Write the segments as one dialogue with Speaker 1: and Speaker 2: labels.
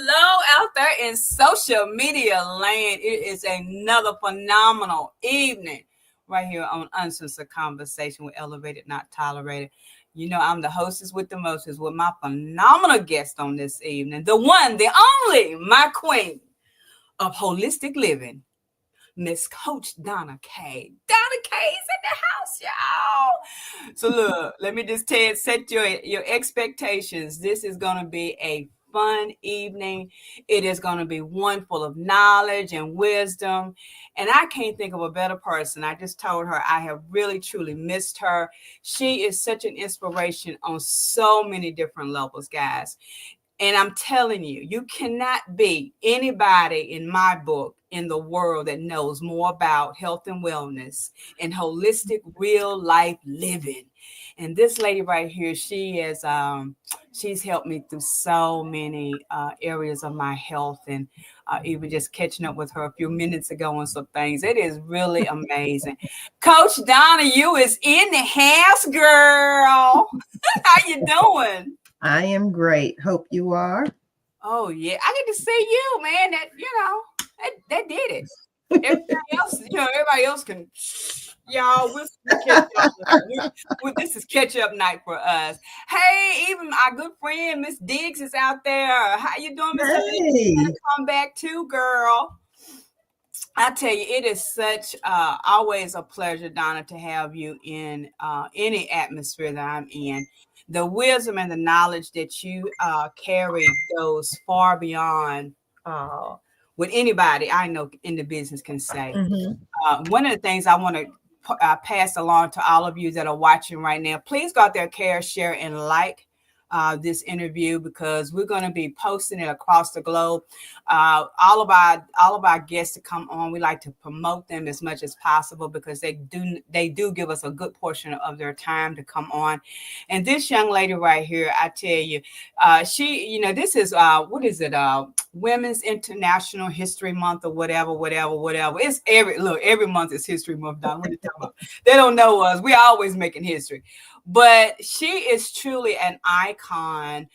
Speaker 1: Hello out there in social media land. It is another phenomenal evening right here on Uncensored Conversation with Elevated Not Tolerated. You know, I'm the hostess with the mostest with my phenomenal guest on this evening, the one, the only, my queen of holistic living, Miss Coach Donna Kaye. Donna Kaye is in the house, y'all. So look, let me just set your expectations. This is going to be a fun evening. It is going to be one full of knowledge and wisdom. And I can't think of a better person. I just told her I have really, truly missed her. She is such an inspiration on so many different levels, guys. And I'm telling you, you cannot be anybody in my book in the world that knows more about health and wellness and holistic real life living. And this lady right here, she's helped me through so many areas of my health, and even just catching up with her a few minutes ago on some things. It is really amazing. Coach Donna, you is in the house, girl. How you doing?
Speaker 2: I am great. Hope you are.
Speaker 1: Oh yeah, I get to see you, man. That did it. Everybody else can. Y'all, we'll catch up. This is catch up night for us. Hey, even our good friend Miss Diggs is out there. How you doing, Miss Diggs? Come back too, girl. I tell you, it is such always a pleasure, Donna, to have you in any atmosphere that I'm in. The wisdom and the knowledge that you carry goes far beyond what anybody I know in the business can say. Mm-hmm. One of the things I want to pass along to all of you that are watching right now, please go out there, share, and like this interview, because we're going to be posting it across the globe. All of our guests to come on, we like to promote them as much as possible, because they do give us a good portion of their time to come on. And this young lady right here, I tell you, this is what is it? Women's International History Month or whatever. It's every month is History Month. Don, what are you talking about? They don't know us. We're always making history. But she is truly an icon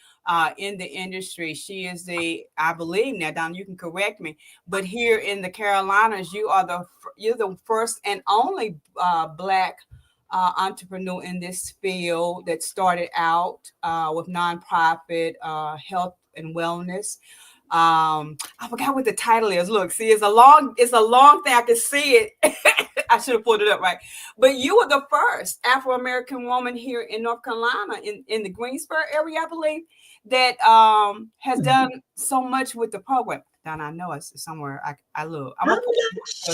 Speaker 1: in the industry. She is I believe now, Don, you can correct me, but here in the Carolinas, you're the first and only Black entrepreneur in this field that started out with nonprofit health and wellness. I forgot what the title is. Look, see, it's a long thing. I can see it. I should have pulled it up, right? But you were the first Afro-American woman here in North Carolina, in the Greensboro area, I believe, that has done so much with the program. Don, I know it's somewhere. I look.
Speaker 2: I'm not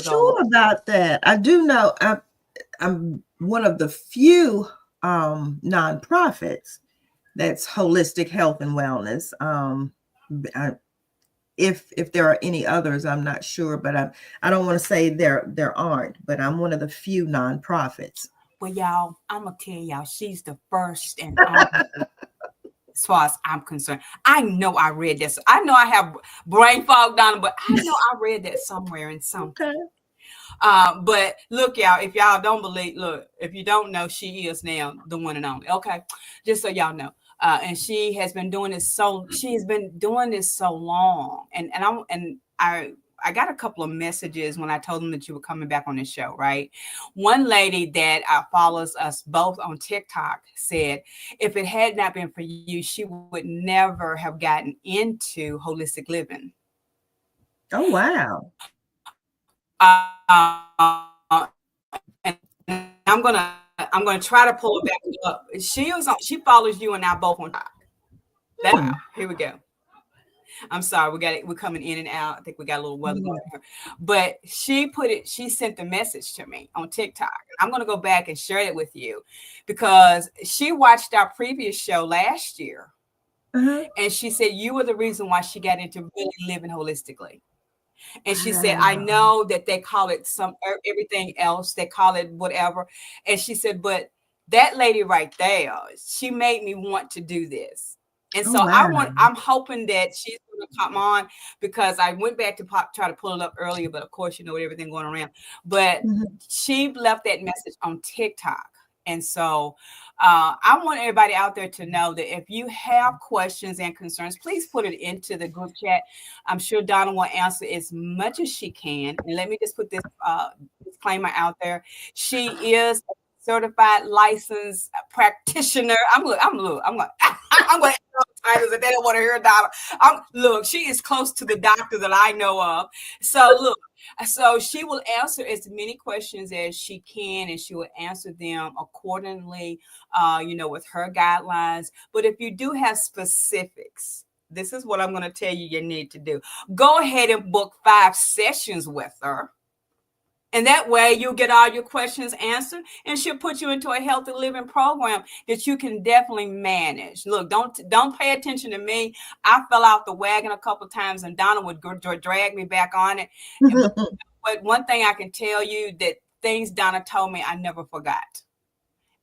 Speaker 2: sure about that. I do know I'm one of the few nonprofits that's holistic health and wellness. If there are any others, I'm not sure, but I don't want to say there aren't, but I'm one of the few nonprofits.
Speaker 1: Well, y'all, I'm gonna tell y'all, she's the first and only, as far as I'm concerned. I know I read this. I know I have brain fog down, but I know I read that somewhere in something. Okay. But look, y'all, if y'all don't believe, if you don't know, she is now the one and only. Okay, just so y'all know. And she has been doing this so long. And I got a couple of messages when I told them that you were coming back on the show, right? One lady that follows us both on TikTok said, if it had not been for you, she would never have gotten into holistic living.
Speaker 2: Oh, wow.
Speaker 1: And I'm gonna try to pull it back up. She follows you and I both on TikTok. Wow. Here we go. I'm sorry, we're coming in and out. I think we got a little weather going here. But she sent the message to me on TikTok. I'm gonna go back and share it with you, because she watched our previous show last year. Mm-hmm. And she said you were the reason why she got into really living holistically. And she said, I know that they call it everything else. They call it whatever. And she said, but that lady right there, she made me want to do this. And so I'm hoping that she's going to come on, because I went back to try to pull it up earlier, but of course, with everything going around. But she left that message on TikTok. And so I want everybody out there to know that if you have questions and concerns, please put it into the group chat. I'm sure Donna will answer as much as she can. And let me just put this disclaimer out there. She is a certified licensed practitioner. I'm going to titles that they don't want to hear Donna. Look, she is close to the doctor that I know of. So look, so she will answer as many questions as she can, and she will answer them accordingly, with her guidelines. But if you do have specifics, this is what I'm going to tell you need to do. Go ahead and book 5 sessions with her. And that way you'll get all your questions answered, and she'll put you into a healthy living program that you can definitely manage. Look, don't pay attention to me. I fell out the wagon a couple of times, and Donna would drag me back on it. But one thing I can tell you, that things Donna told me, I never forgot.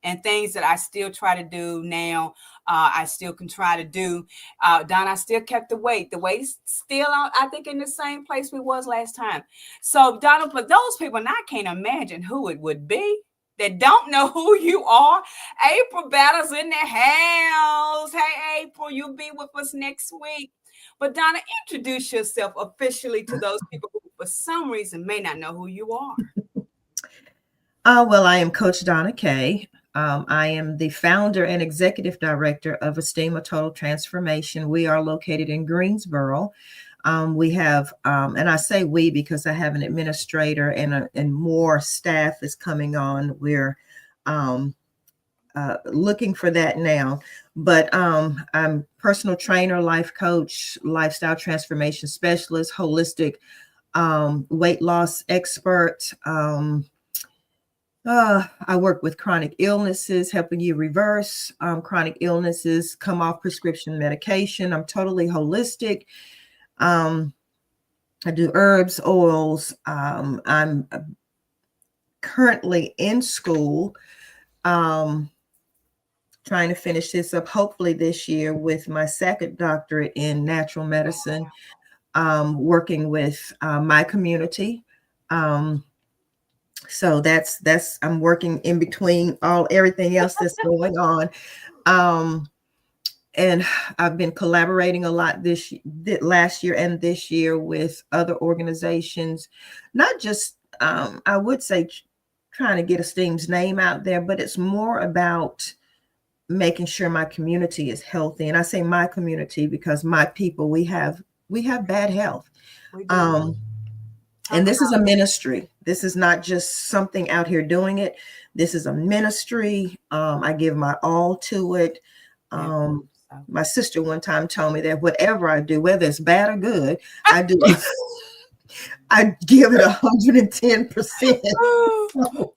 Speaker 1: And things that I still try to do now, I still can try to do. Donna, I still kept the weight. The weight's still on, I think, in the same place we was last time. So, Donna, for those people, and I can't imagine who it would be that don't know who you are. April Battle's in the house. Hey, April, you'll be with us next week. But Donna, introduce yourself officially to those people who, for some reason, may not know who you are.
Speaker 2: Well, I am Coach Donna Kaye. I am the founder and executive director of ESTEEM, a Total Transformation. We are located in Greensboro. We have, and I say we because I have an administrator and more staff is coming on. We're looking for that now. But I'm personal trainer, life coach, lifestyle transformation specialist, holistic weight loss expert. I work with chronic illnesses, helping you reverse chronic illnesses, come off prescription medication. I'm totally holistic. I do herbs, oils. I'm currently in school, trying to finish this up, hopefully this year, with my second doctorate in natural medicine, working with my community. So that's I'm working in between everything else that's going on. And I've been collaborating a lot last year and this year with other organizations, not just I would say trying to get ESTEEM's name out there, but it's more about making sure my community is healthy. And I say my community because my people, we have bad health. And this is a ministry. This is not just something out here doing it. This is a ministry. I give my all to it. My sister one time told me that whatever I do, whether it's bad or good, I do. I give it 110%. So,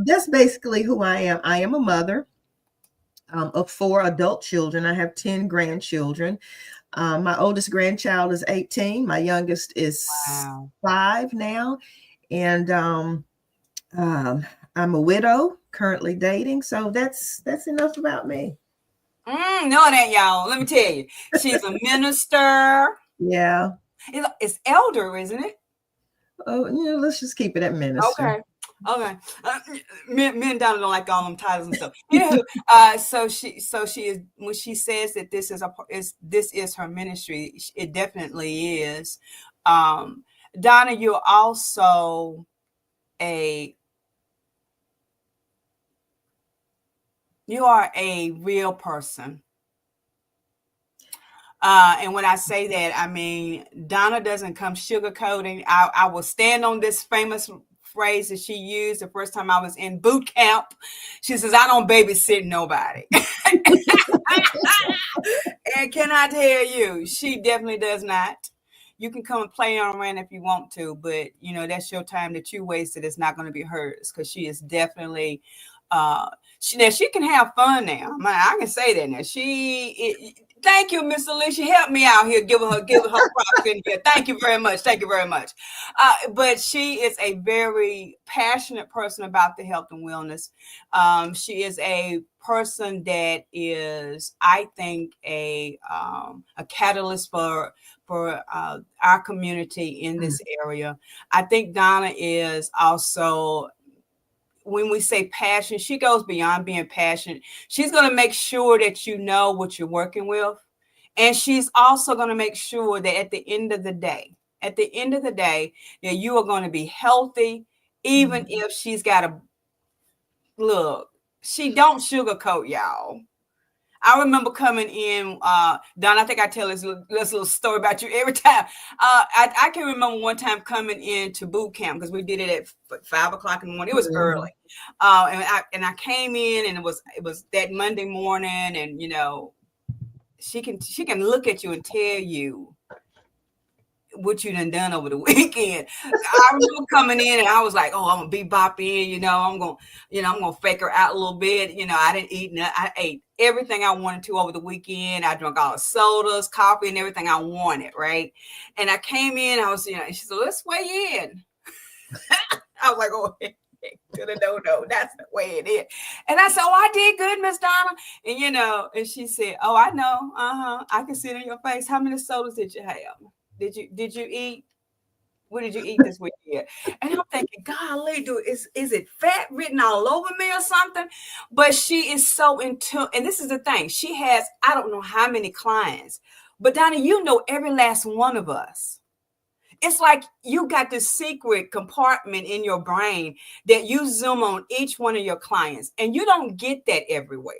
Speaker 2: that's basically who I am. I am a mother of 4 adult children. I have 10 grandchildren. My oldest grandchild is 18. My youngest is 5 now. And I'm a widow, currently dating. So that's enough about me.
Speaker 1: No, it ain't, y'all. Let me tell you. She's a minister.
Speaker 2: Yeah.
Speaker 1: It's elder, isn't it?
Speaker 2: Oh, yeah, let's just keep it at minister.
Speaker 1: Okay. Men down don't like all them titles and stuff. So she is, when she says that this is her ministry, it definitely is. Donna, you're also you are a real person. And when I say that, I mean, Donna doesn't come sugarcoating. I will stand on this famous phrase that she used the first time I was in boot camp. She says, I don't babysit nobody. And can I tell you, she definitely does not. You can come and play on around if you want to, but that's your time that you wasted. It's not going to be hers, because she is definitely she can have fun now. I can say that now. Thank you, Miss Alicia. Help me out here. Give her props in here. Thank you very much. But she is a very passionate person about the health and wellness. She is a person that is, I think, a catalyst for our community in this area. I think Donna is also when we say passion, she goes beyond being passionate. She's going to make sure that you know what you're working with. And she's also going to make sure that at the end of the day, that you are going to be healthy, even if she's got a look. She don't sugarcoat, y'all. I remember coming in, Don, I think I tell this little story about you every time. I can remember one time coming into boot camp because we did it at 5 o'clock in the morning. It was early. And I came in, and it was that Monday morning, and she can look at you and tell you what you done over the weekend. I remember coming in, and I was like, "Oh, I'm gonna bebop in, I'm gonna fake her out a little bit." I didn't eat nothing. I ate everything I wanted to over the weekend. I drank all the sodas, coffee, and everything I wanted, right? And I came in, I was, and she said, "Let's weigh in." I was like, "Oh, no, that's the way it is." And I said, "Oh, I did good, Miss Donna." And and she said, "Oh, I know. I can see it in your face. How many sodas did you have? Did you eat? What did you eat this weekend?" And I'm thinking, golly, dude, is it fat written all over me or something? But she is so into, and this is the thing. She has, I don't know how many clients, but Donna, every last one of us. It's like you got this secret compartment in your brain that you zoom on each one of your clients, and you don't get that everywhere.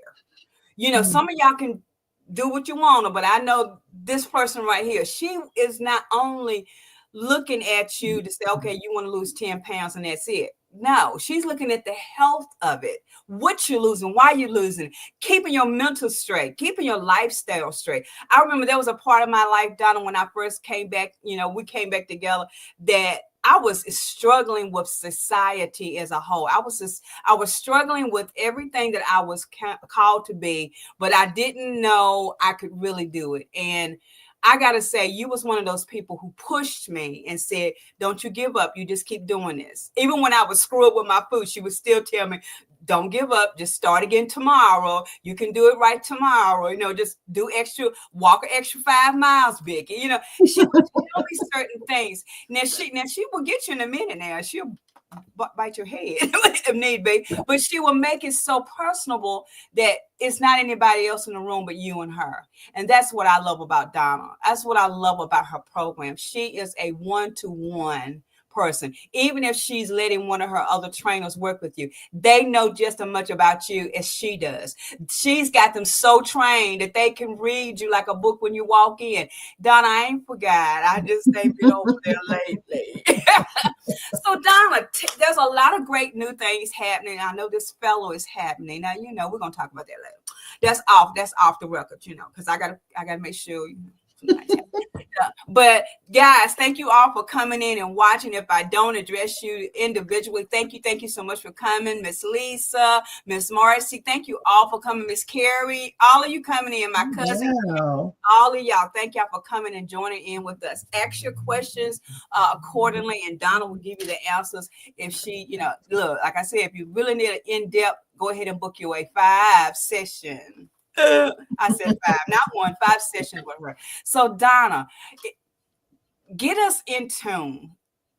Speaker 1: Some of y'all can do what you want, but I know this person right here, she is not only looking at you to say, okay, you want to lose 10 pounds and that's it. No, she's looking at the health of it, what you're losing, why you're losing, keeping your mental straight, keeping your lifestyle straight. I remember there was a part of my life, Donna, when I first came back, we came back together, that I was struggling with society as a whole. I was struggling with everything that I was called to be, but I didn't know I could really do it. And I got to say, you was one of those people who pushed me and said, "Don't you give up. You just keep doing this." Even when I was screwed up with my food, she would still tell me, "Don't give up. Just start again tomorrow. You can do it right tomorrow. Just walk an extra 5 miles, Vicky." She would tell me certain things. Now she will get you in a minute. Now she'll bite your head if need be, but she will make it so personable that it's not anybody else in the room but you and her. And that's what I love about Donna. That's what I love about her program. She is a one-to-one person. Even if she's letting one of her other trainers work with you, they know just as much about you as she does. She's got them so trained that they can read you like a book when you walk in. Donna, I ain't forgot. I just ain't been over there lately. So Donna, there's a lot of great new things happening. I know this fellow is happening. Now, we're going to talk about that later. That's off the record, because I gotta make sure, But guys, thank you all for coming in and watching. If I don't address you individually, thank you so much for coming. Miss Lisa, Miss Marcy, thank you all for coming. Miss Carrie, all of you coming in, my cousin, all of y'all, thank y'all for coming and joining in with us. Ask your questions accordingly, and Donna will give you the answers. If she, look, like I said, if you really need an in-depth, go ahead and book your 5 session. I said 5, not 1, 5 sessions with her. So Donna, get us in tune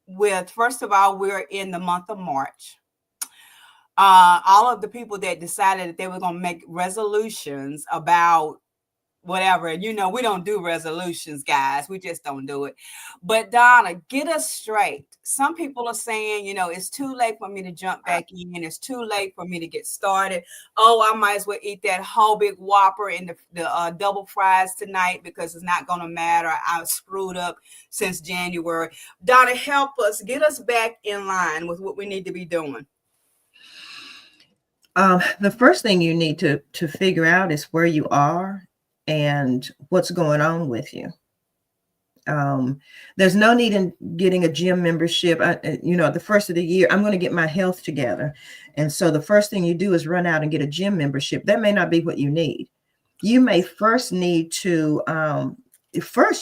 Speaker 1: with, first of all, we're in the month of March. All of the people that decided that they were going to make resolutions about whatever, we don't do resolutions, guys. We just don't do it. But Donna, get us straight. Some people are saying, it's too late for me to jump back in. It's too late for me to get started. Oh, I might as well eat that whole big Whopper and the double fries tonight because it's not going to matter. I was screwed up since January. Donna, help us. Get us back in line with what we need to be doing.
Speaker 2: The first thing you need to figure out is where you are and what's going on with you. There's no need in getting a gym membership. The first of the year, I'm going to get my health together. And so the first thing you do is run out and get a gym membership. That may not be what you need. You may first need to,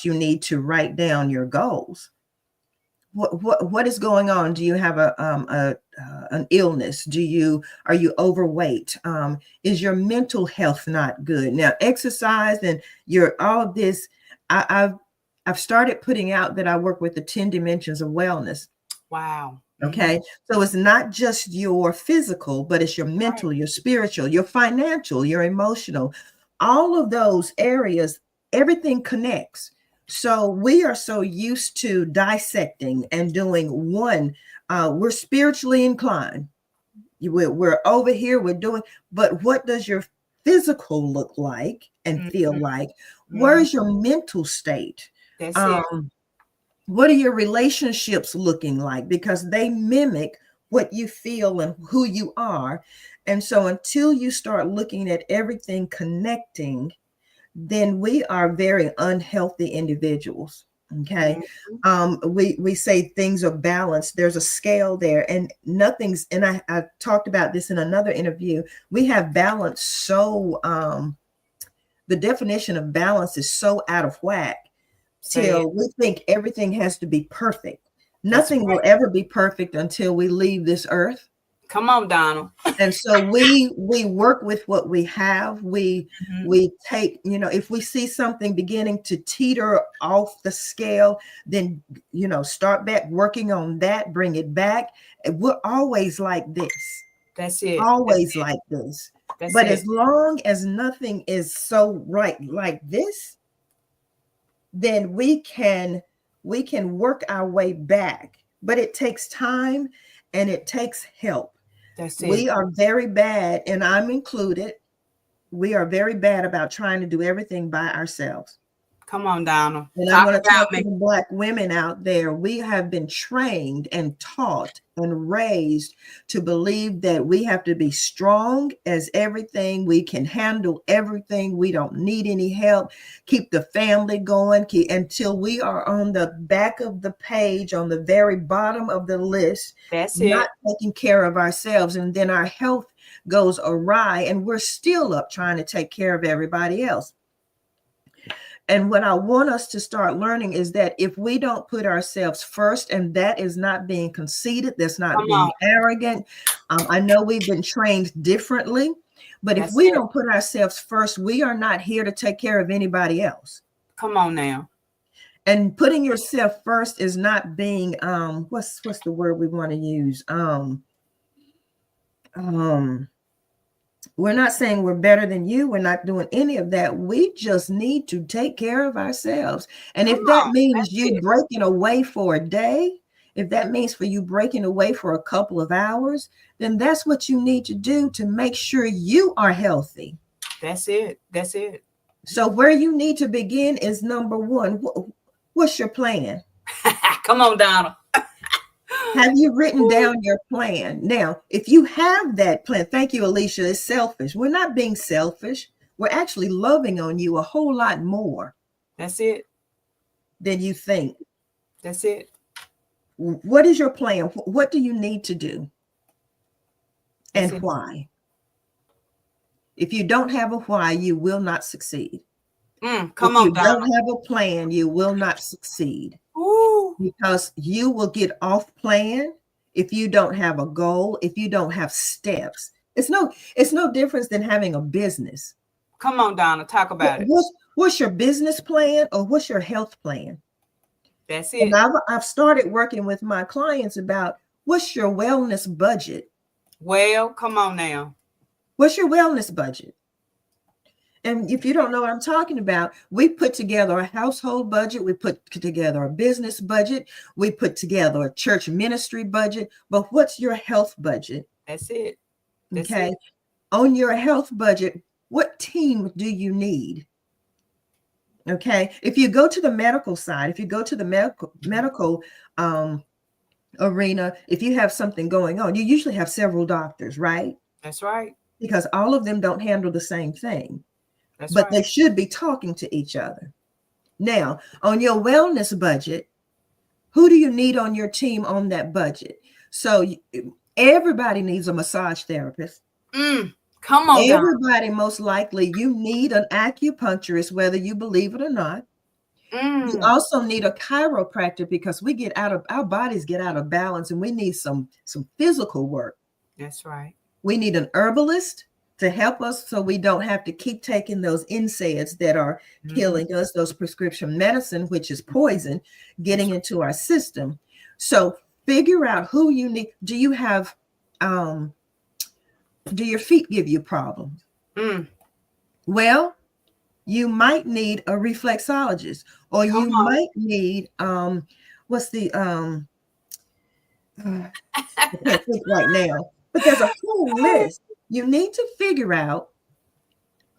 Speaker 2: you need to write down your goals. What is going on? Do you have an illness? Are you overweight? Is your mental health not good? Now, exercise and all of this, I've started putting out that I work with the 10 dimensions of wellness.
Speaker 1: Wow.
Speaker 2: Okay. So it's not just your physical, but it's your mental, your spiritual, your financial, your emotional, all of those areas, everything connects. So we are so used to dissecting and doing one. We're spiritually inclined. We're over here, we're doing, but what does your physical look like and feel like? Where's your mental state?
Speaker 1: That's it.
Speaker 2: What are your relationships looking like? Because they mimic what you feel and who you are. And so until you start looking at everything connecting, then we are very unhealthy individuals. Okay. We say things are balanced. There's a scale there, and nothing's, and I talked about this in another interview. We have balance. So the definition of balance is so out of whack till we think everything has to be perfect. Nothing will ever be perfect until we leave this earth.
Speaker 1: Come on, Donna.
Speaker 2: And so we work with what we have. We take, if we see something beginning to teeter off the scale, then start back working on that, bring it back. We're always like this.
Speaker 1: That's it.
Speaker 2: Always like this. But as long as nothing is so right like this, then we can work our way back. But it takes time and it takes help.
Speaker 1: That's it.
Speaker 2: We are very bad, and I'm included. We are very bad about trying to do everything by ourselves.
Speaker 1: Come on, Donna.
Speaker 2: And I want to talk to the Black women out there. We have been trained and taught and raised to believe that we have to be strong as everything. We can handle everything. We don't need any help. Keep the family going until we are on the back of the page, on the very bottom of the list.
Speaker 1: That's
Speaker 2: not taking care of ourselves. And then our health goes awry, and we're still up trying to take care of everybody else. And what I want us to start learning is that if we don't put ourselves first, and that is not being conceited, that's not being arrogant. I know we've been trained differently, but if we don't put ourselves first, we are not here to take care of anybody else.
Speaker 1: Come on now.
Speaker 2: And putting yourself first is not being, what's the word we want to use? We're not saying we're better than you. We're not doing any of that. We just need to take care of ourselves. And if that means you breaking away for a day, if that means for you breaking away for a couple of hours, then that's what you need to do to make sure you are healthy.
Speaker 1: That's it. That's it.
Speaker 2: So where you need to begin is number one. What's your plan?
Speaker 1: Come on, Donna.
Speaker 2: Have you written down your plan? Now, if you have that plan, thank you, Alicia, it's selfish. We're not being selfish. We're actually loving on you a whole lot more.
Speaker 1: That's it.
Speaker 2: Than you think.
Speaker 1: That's it.
Speaker 2: What is your plan? What do you need to do? And why? If you don't have a why, you will not succeed.
Speaker 1: Come on,
Speaker 2: If you don't have a plan, you will not succeed.
Speaker 1: Ooh.
Speaker 2: Because you will get off plan if you don't have a goal, if you don't have steps. It's no difference than having a business.
Speaker 1: Come on, Donna, talk about it.
Speaker 2: What's your business plan, or what's your health plan?
Speaker 1: That's it.
Speaker 2: And I've started working with my clients about what's your wellness budget.
Speaker 1: Well, come on now.
Speaker 2: What's your wellness budget? And if you don't know what I'm talking about, we put together a household budget. We put together a business budget. We put together a church ministry budget. But what's your health budget?
Speaker 1: That's it. That's
Speaker 2: okay.
Speaker 1: It.
Speaker 2: On your health budget, what team do you need? Okay. If you go to the medical side, if you go to the medical arena, if you have something going on, you usually have several doctors, right?
Speaker 1: That's right.
Speaker 2: Because all of them don't handle the same thing. But they should be talking to each other. Now, on your wellness budget, who do you need on your team on that budget? So everybody needs a massage therapist.
Speaker 1: Come on.
Speaker 2: Everybody, most likely, you need an acupuncturist, whether you believe it or not. You also need a chiropractor because our bodies get out of balance, and we need some physical work.
Speaker 1: That's right.
Speaker 2: We need an herbalist to help us so we don't have to keep taking those NSAIDs that are killing us, those prescription medicine, which is poison, getting into our system. So Figure out who you need. Do you have, do your feet give you problems? Well, you might need a reflexologist, or
Speaker 1: Come
Speaker 2: you
Speaker 1: on.
Speaker 2: might need, what's the, I can't think right now, but there's a whole list. You need to figure out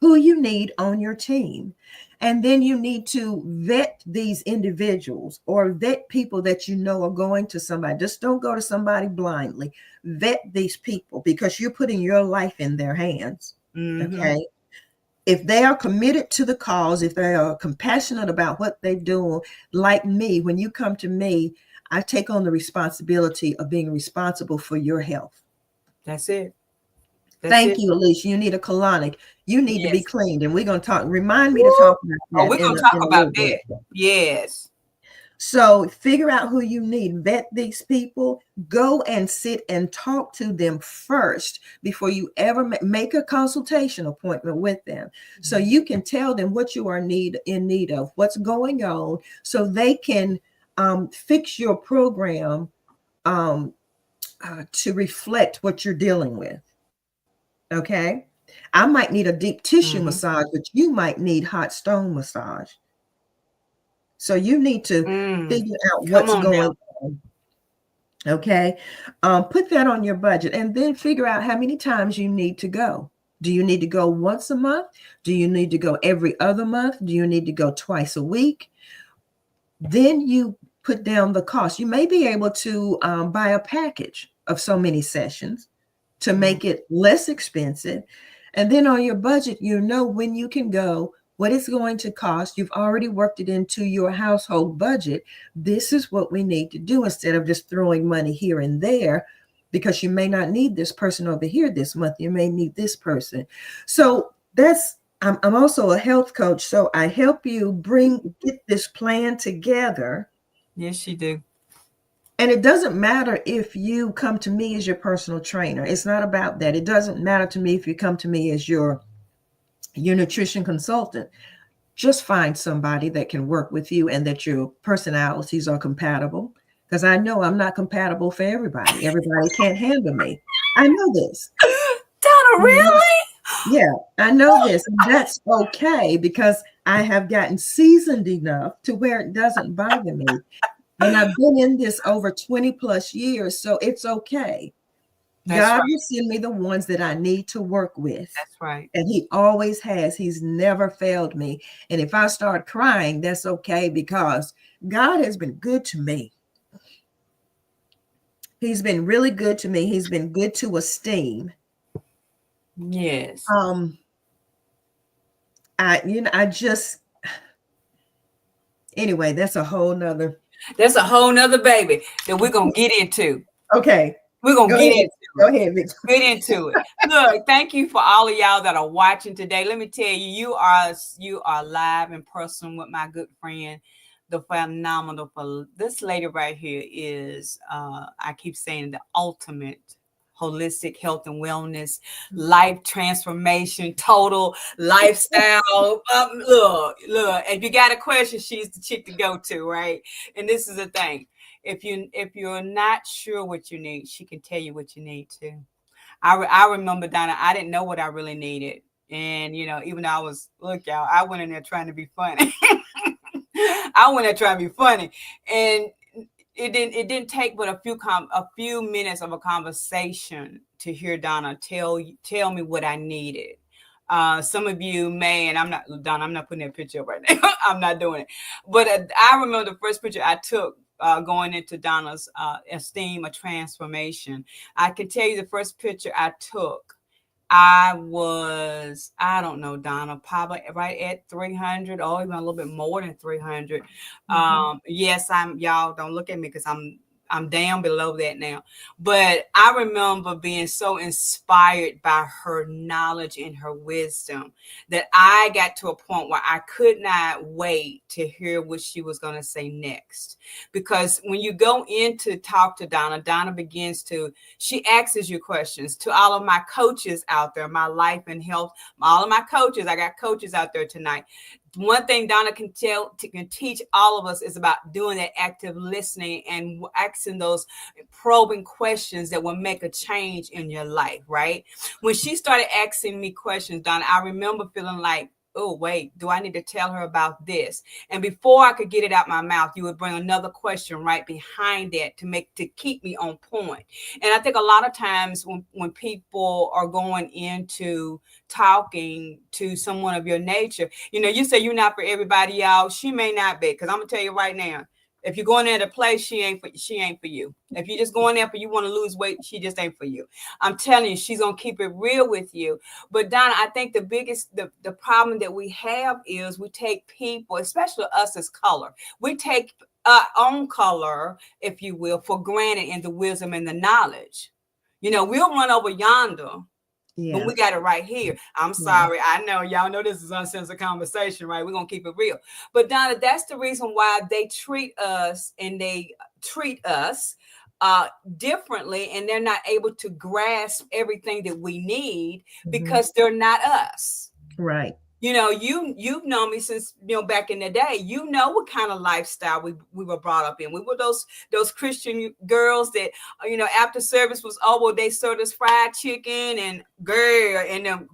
Speaker 2: who you need on your team. And then you need to vet these individuals, or vet people that you know are going to somebody. Just don't go to somebody blindly. Vet these people, because you're putting your life in their hands. Okay. If they are committed to the cause, if they are compassionate about what they do, like me, when you come to me, I take on the responsibility of being responsible for your health.
Speaker 1: That's it.
Speaker 2: Thank you, Alicia. You need a colonic. You need to be
Speaker 1: Yes.
Speaker 2: cleaned. And we're going to talk, remind me
Speaker 1: Woo.
Speaker 2: to talk about
Speaker 1: Oh,
Speaker 2: that
Speaker 1: we're
Speaker 2: in
Speaker 1: gonna talk
Speaker 2: a
Speaker 1: about
Speaker 2: little
Speaker 1: that.
Speaker 2: bit.
Speaker 1: Yes.
Speaker 2: So figure out who you need, vet these people, go and sit and talk to them first before you ever make a consultation appointment with them. So you can tell them what you are in need of, what's going on, so they can fix your program to reflect what you're dealing with. Okay. I might need a deep tissue massage, but you might need hot stone massage. So you need to figure out what's going on. Okay. Put that on your budget, and then figure out how many times you need to go. Do you need to go once a month? Do you need to go every other month? Do you need to go twice a week? Then you put down the cost. You may be able to buy a package of so many sessions to make it less expensive. And then on your budget, you know when you can go, what it's going to cost. You've already worked it into your household budget. This is what we need to do, instead of just throwing money here and there, because you may not need this person over here this month. You may need this person. So I'm also a health coach. So I help you get this plan together.
Speaker 1: Yes, you do.
Speaker 2: And it doesn't matter if you come to me as your personal trainer. It's not about that. It doesn't matter to me if you come to me as your nutrition consultant. Just find somebody that can work with you and that your personalities are compatible. Because I know I'm not compatible for everybody. Everybody can't handle me. I know this.
Speaker 1: Donna, really?
Speaker 2: Yeah, I know this. And that's okay, because I have gotten seasoned enough to where it doesn't bother me. And I've been in this over 20 plus years, so it's okay. God will send me the ones that I need to work with.
Speaker 1: That's right.
Speaker 2: And he always has. He's never failed me. And if I start crying, that's okay, because God has been good to me. He's been really good to me. He's been good to ESTEEM.
Speaker 1: Yes.
Speaker 2: Anyway, that's a whole nother
Speaker 1: baby that we're gonna get into.
Speaker 2: Okay.
Speaker 1: We're gonna get into it.
Speaker 2: Go ahead, Victor.
Speaker 1: Get into it. Look, thank you for all of y'all that are watching today. Let me tell you, you are live in person with my good friend, the phenomenal. This lady right here is, I keep saying, the ultimate holistic health and wellness, life transformation, total lifestyle. Look, if you got a question, she's the chick to go to, right? And this is the thing. If you're not sure what you need, she can tell you what you need too. I remember, Donna, I didn't know what I really needed. And, even though look, y'all, I went in there trying to be funny. And it didn't take but a few minutes of a conversation to hear Donna tell me what I needed. Some of you may, and I'm not putting that picture up right now. I'm not doing it. But I remember the first picture I took going into Donna's ESTEEM, a transformation. I can tell you the first picture I took, I don't know, Donna, probably right at 300 or even a little bit more than 300. Yes, y'all don't look at me because I'm down below that now. But I remember being so inspired by her knowledge and her wisdom that I got to a point where I could not wait to hear what she was going to say next. Because when you go in to talk to Donna, she asks you questions. To all of my coaches out there, my life and health, all of my coaches, I got coaches out there tonight. one thing Donna can teach all of us is about doing that active listening and asking those probing questions that will make a change in your life, right? When she started asking me questions, Donna, I remember feeling like, oh, wait, do I need to tell her about this? And before I could get it out my mouth, you would bring another question right behind that to keep me on point. And I think a lot of times when people are going into talking to someone of your nature, you say you're not for everybody, y'all. She may not be, because I'm gonna tell you right now, if you're going there to play, she ain't for you. If you're just going there for you want to lose weight, she just ain't for you. I'm telling you, she's gonna keep it real with you. But Donna, I think the biggest the problem that we have is we take people, especially us as color, we take our own color, if you will, for granted in the wisdom and the knowledge. We'll run over yonder. Yeah. But we got it right here. I'm sorry. Yeah. I know y'all know this is uncensored conversation, right? We're going to keep it real. But Donna, that's the reason why they treat us differently, and they're not able to grasp everything that we need because they're not us.
Speaker 2: Right.
Speaker 1: You've known me since, back in the day, what kind of lifestyle we were brought up in. We were those Christian girls that, after service was over, they served us fried chicken and them,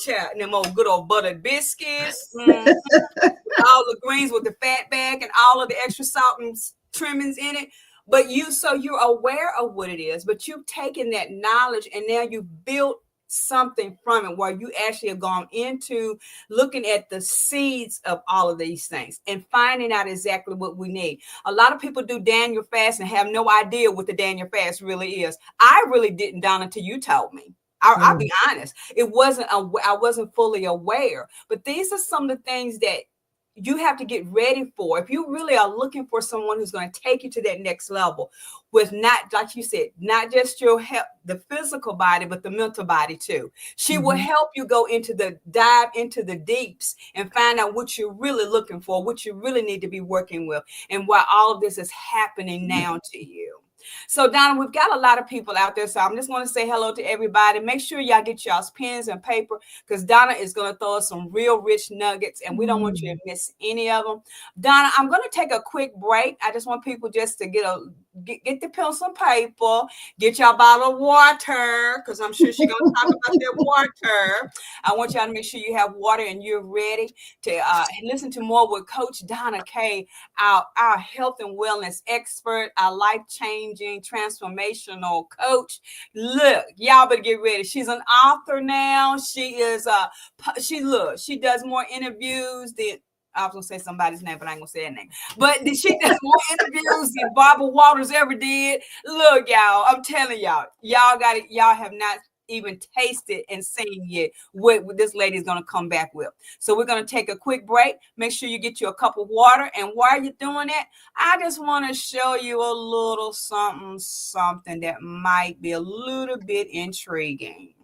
Speaker 1: child, and them old good old buttered biscuits, all the greens with the fat bag and all of the extra salt and trimmings in it. But you're aware of what it is, but you've taken that knowledge and now you've built something from it where you actually have gone into looking at the seeds of all of these things and finding out exactly what we need. A lot of people do Daniel fast and have no idea what the Daniel fast really is. I really didn't, Donna, until you told me. I'll be honest. I wasn't fully aware, but these are some of the things that you have to get ready for. If you really are looking for someone who's going to take you to that next level with not, like you said, not just your help, the physical body, but the mental body too. She will help you dive into the deeps and find out what you're really looking for, what you really need to be working with, and why all of this is happening now to you. So Donna, we've got a lot of people out there. So I'm just going to say hello to everybody. Make sure y'all get y'all's pens and paper because Donna is going to throw us some real rich nuggets and we don't want you to miss any of them. Donna, I'm going to take a quick break. I just want people just to get the pencil and paper, get y'all a bottle of water because I'm sure she's going to talk about that water. I want y'all to make sure you have water and you're ready to listen to more with Coach Donna Kaye, our health and wellness expert, our life-changing transformational coach. Look, y'all better get ready. She's an author now. She does more interviews than I was gonna say somebody's name, but I ain't gonna say that name. But she does more interviews than Barbara Walters ever did. Look, y'all, I'm telling y'all have not even tasted and seen yet what this lady is going to come back with. So we're going to take a quick break. Make sure you get you a cup of water. And while you're doing that, I just want to show you a little something that might be a little bit intriguing.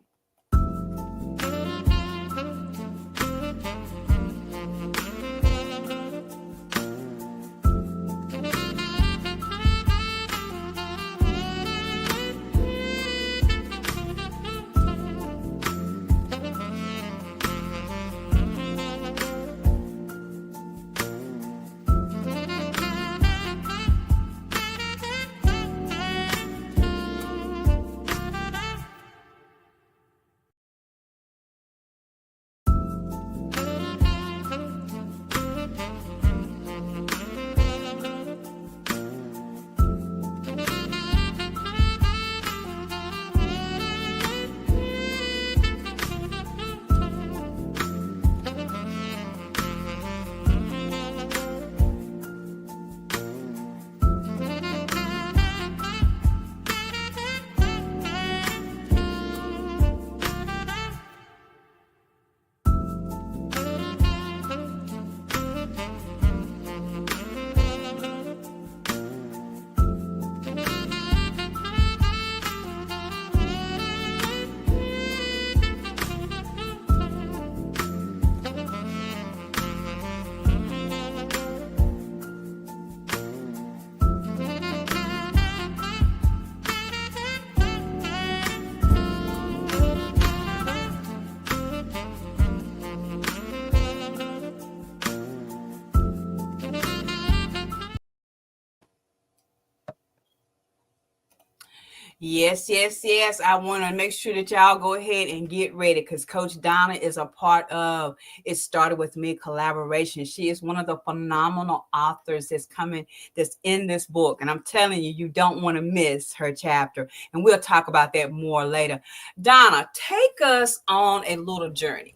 Speaker 1: Yes, yes, yes. I want to make sure that y'all go ahead and get ready because Coach Donna is a part of It Started With Me collaboration. She is one of the phenomenal authors that's in this book. And I'm telling you, you don't want to miss her chapter. And we'll talk about that more later. Donna, take us on a little journey.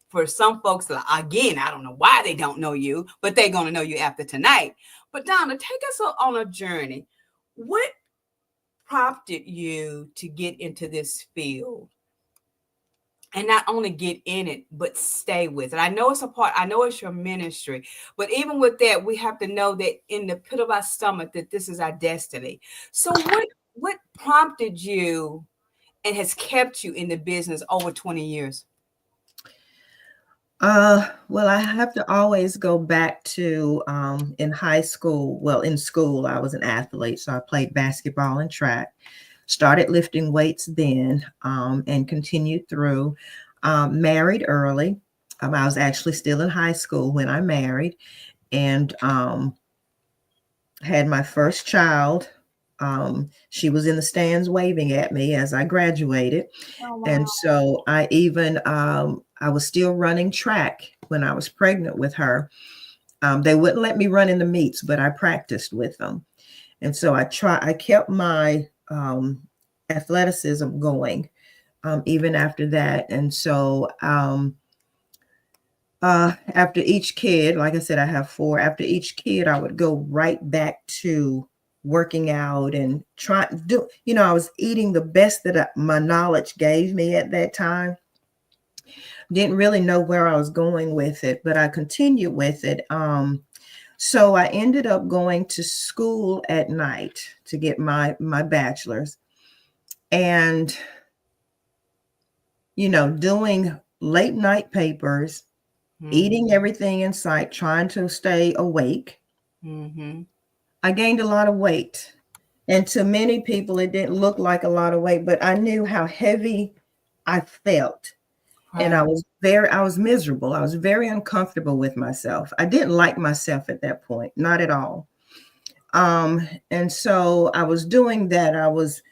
Speaker 1: For some folks, again, I don't know why they don't know you, but they're going to know you after tonight. But Donna, take us on a journey. What prompted you to get into this field, and not only get in it but stay with it? I know it's a part, I know it's your ministry, but even with that, we have to know that in the pit of our stomach that this is our destiny. So what prompted you and has kept you in the business over 20 years?
Speaker 2: Well, I have to always go back to in high school. Well, in school, I was an athlete, so I played basketball and track. Started lifting weights then, and continued through. Married early. I was actually still in high school when I married, and had my first child. She was in the stands waving at me as I graduated.
Speaker 1: Oh, wow.
Speaker 2: And so I was still running track when I was pregnant with her. They wouldn't let me run in the meets, but I practiced with them. And so I kept my athleticism going even after that. And so after each kid, like I said, I have 4. After each kid, I would go right back to working out and try to do, I was eating the best that my knowledge gave me at that time. Didn't really know where I was going with it, but I continued with it. So I ended up going to school at night to get my bachelor's, and doing late night papers, eating everything in sight, trying to stay awake. I gained a lot of weight. And to many people, it didn't look like a lot of weight, but I knew how heavy I felt. Right. And I was miserable. I was very uncomfortable with myself. I didn't like myself at that point, not at all. And so I was doing that. I was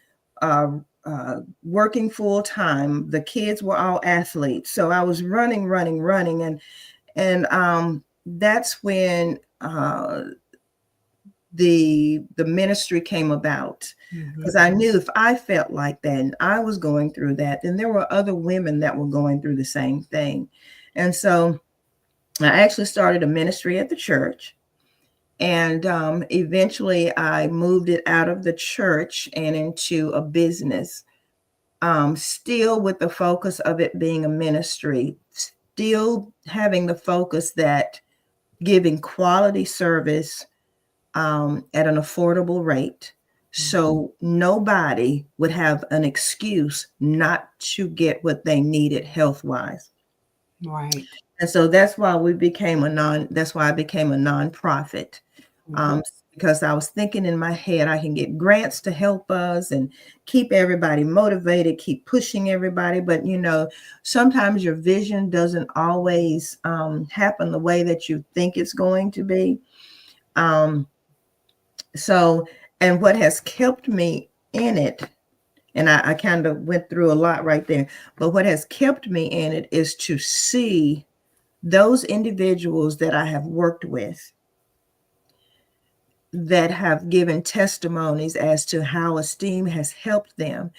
Speaker 2: working full time. The kids were all athletes. So I was running. And that's when the ministry came about, because I knew if I felt like that and I was going through that, then there were other women that were going through the same thing. And so I actually started a ministry at the church, and eventually I moved it out of the church and into a business, still with the focus of it being a ministry, still having the focus that giving quality service at an affordable rate, so nobody would have an excuse not to get what they needed health-wise.
Speaker 1: Right.
Speaker 2: And so that's why I became a nonprofit, because I was thinking in my head, I can get grants to help us and keep everybody motivated, keep pushing everybody. But, sometimes your vision doesn't always happen the way that you think it's going to be. So, and what has kept me in it, and I kind of went through a lot right there, but what has kept me in it is to see those individuals that I have worked with that have given testimonies as to how ESTEEM has helped them.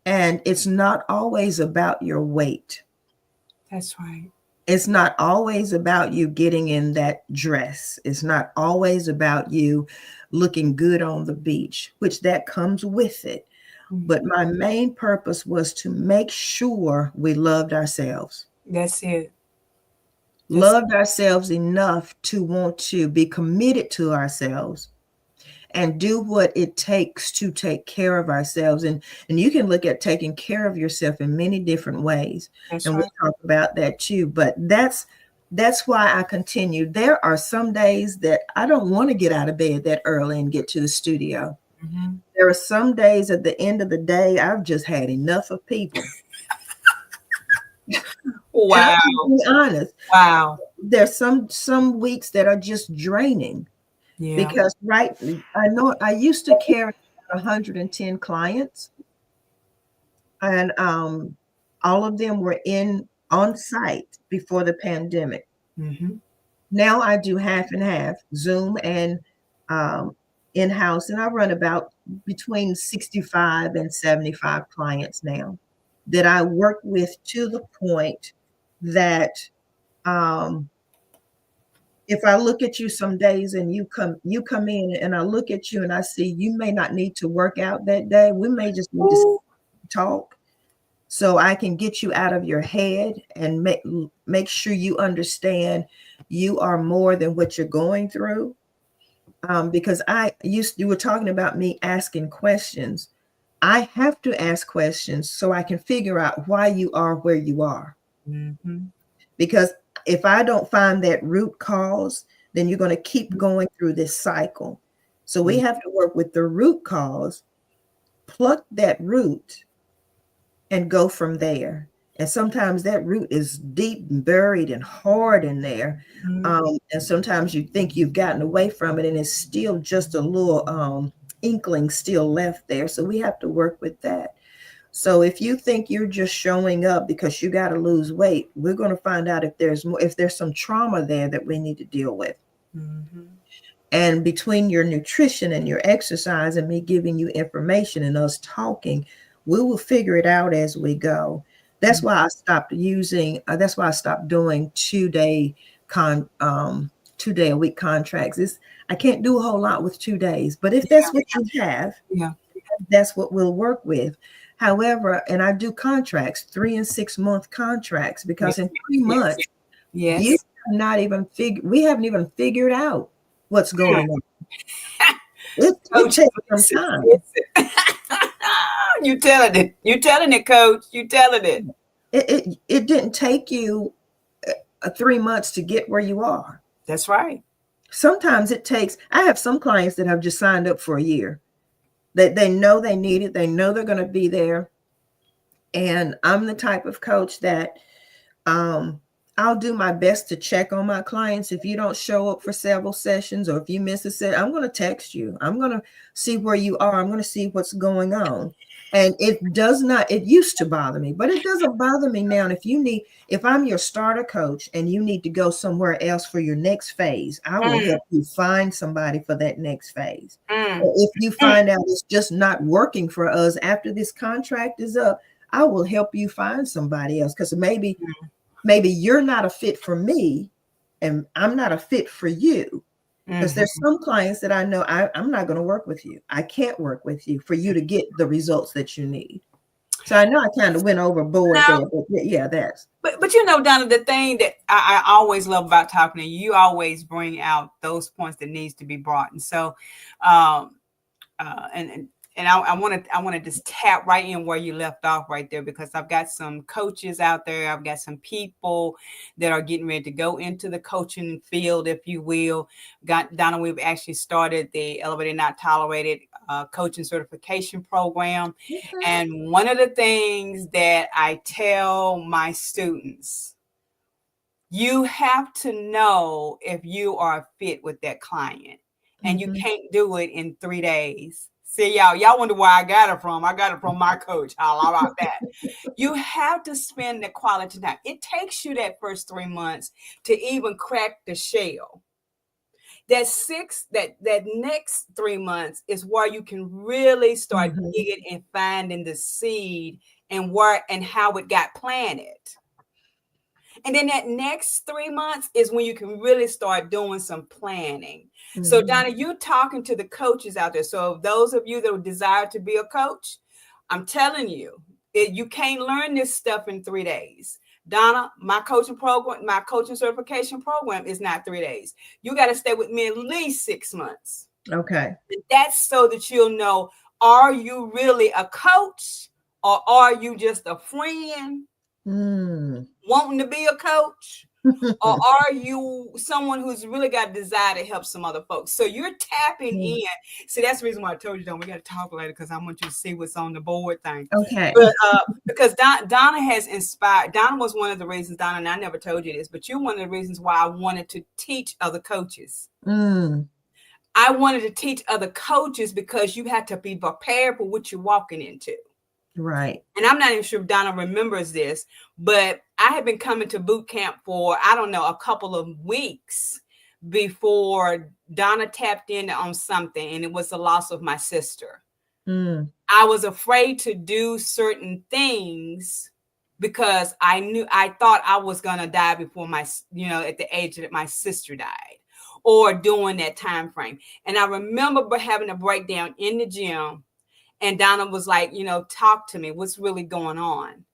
Speaker 2: And it's not always about your weight.
Speaker 1: That's right.
Speaker 2: It's not always about you getting in that dress. It's not always about you looking good on the beach, which that comes with it. But my main purpose was to make sure we loved ourselves.
Speaker 1: That's it.
Speaker 2: Loved ourselves enough to want to be committed to ourselves and do what it takes to take care of ourselves. And you can look at taking care of yourself in many different ways. That's and right. We'll talk about that too. But that's why I continue. There are some days that I don't want to get out of bed that early and get to the studio. There are some days at the end of the day, I've just had enough of people.
Speaker 1: Wow.
Speaker 2: To be honest.
Speaker 1: Wow.
Speaker 2: There's some weeks that are just draining. Yeah. Because I know I used to carry 110 clients, and all of them were on site before the pandemic.
Speaker 1: Mm-hmm.
Speaker 2: Now I do half and half, Zoom and in-house, and I run about between 65 and 75 clients now that I work with, to the point that if I look at you some days and you come in and I look at you and I see you may not need to work out that day, we may just need to talk, so I can get you out of your head and make sure you understand you are more than what you're going through. Because you were talking about me asking questions. I have to ask questions so I can figure out why you are where you are.
Speaker 1: Mm-hmm.
Speaker 2: Because if I don't find that root cause, then you're going to keep going through this cycle. So we have to work with the root cause, pluck that root, and go from there. And sometimes that root is deep and buried and hard in there. And sometimes you think you've gotten away from it and it's still just a little inkling still left there. So we have to work with that. So if you think you're just showing up because you got to lose weight, we're going to find out if there's some trauma there that we need to deal with.
Speaker 1: Mm-hmm.
Speaker 2: And between your nutrition and your exercise and me giving you information and us talking, we will figure it out as we go. That's why I stopped that's why I stopped doing 2-day a week contracts. I can't do a whole lot with 2 days, but if that's what you have, that's what we'll work with. However, and I do contracts, 3 and 6 month contracts, because in 3 months, we haven't even figured out what's going on. It takes some time.
Speaker 1: You telling it. You telling it, Coach. You telling it.
Speaker 2: It didn't take you 3 months to get where you are.
Speaker 1: That's right.
Speaker 2: Sometimes I have some clients that have just signed up for a year. They know they need it. They know they're going to be there. And I'm the type of coach that I'll do my best to check on my clients. If you don't show up for several sessions, or if you miss a set, I'm going to text you. I'm going to see where you are. I'm going to see what's going on. And it used to bother me, but it doesn't bother me now. And if I'm your starter coach and you need to go somewhere else for your next phase, I will help you find somebody for that next phase. Or if you find out it's just not working for us after this contract is up, I will help you find somebody else, because maybe you're not a fit for me and I'm not a fit for you. Because there's some clients that I know I'm not going to work with you. I can't work with you for you to get the results that you need. So I know I kind of went overboard there, but yeah, that's.
Speaker 1: But you know, Donna, the thing that I always love about talking to you, you always bring out those points that needs to be brought. And so, and I want to just tap right in where you left off right there, because I've got some coaches out there. I've got some people that are getting ready to go into the coaching field, if you will. Donna, we've actually started the Elevated Not Tolerated coaching certification program. And one of the things that I tell my students, you have to know if you are a fit with that client, and you can't do it in 3 days. See, y'all wonder where I got it from. I got it from my coach. How about that? You have to spend the quality time. It takes you that first 3 months to even crack the shell. That next 3 months is where you can really start digging and finding the seed and where and how it got planted. And then that next 3 months is when you can really start doing some planning. So, Donna, you're talking to the coaches out there. So those of you that desire to be a coach, I'm telling you, you can't learn this stuff in 3 days. Donna, my coaching program, my coaching certification program is not 3 days. You got to stay with me at least 6 months.
Speaker 2: Okay.
Speaker 1: That's so that you'll know, are you really a coach, or are you just a friend wanting to be a coach? Or are you someone who's really got a desire to help some other folks? So you're tapping in. See, that's the reason why I told you, Don, we got to talk later, because I want you to see what's on the board thing.
Speaker 2: Okay.
Speaker 1: But because Donna has inspired. Donna was one of the reasons, Donna, and I never told you this, but you're one of the reasons why I wanted to teach other coaches. I wanted to teach other coaches because you had to be prepared for what you're walking into.
Speaker 2: Right.
Speaker 1: And I'm not even sure if Donna remembers this, but I had been coming to boot camp for, I don't know, a couple of weeks before Donna tapped in on something, and it was the loss of my sister. I was afraid to do certain things because I thought I was going to die before at the age that my sister died, or during that time frame. And I remember having a breakdown in the gym, and Donna was like, talk to me. What's really going on?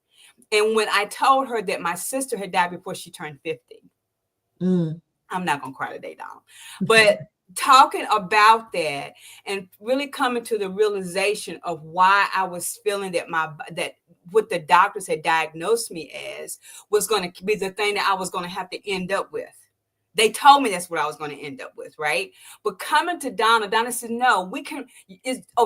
Speaker 1: And when I told her that my sister had died before she turned 50, I'm not going to cry today, Donna, but talking about that and really coming to the realization of why I was feeling that what the doctors had diagnosed me as was going to be the thing that I was going to have to end up with. They told me that's what I was going to end up with, right? But coming to Donna said, no, we can,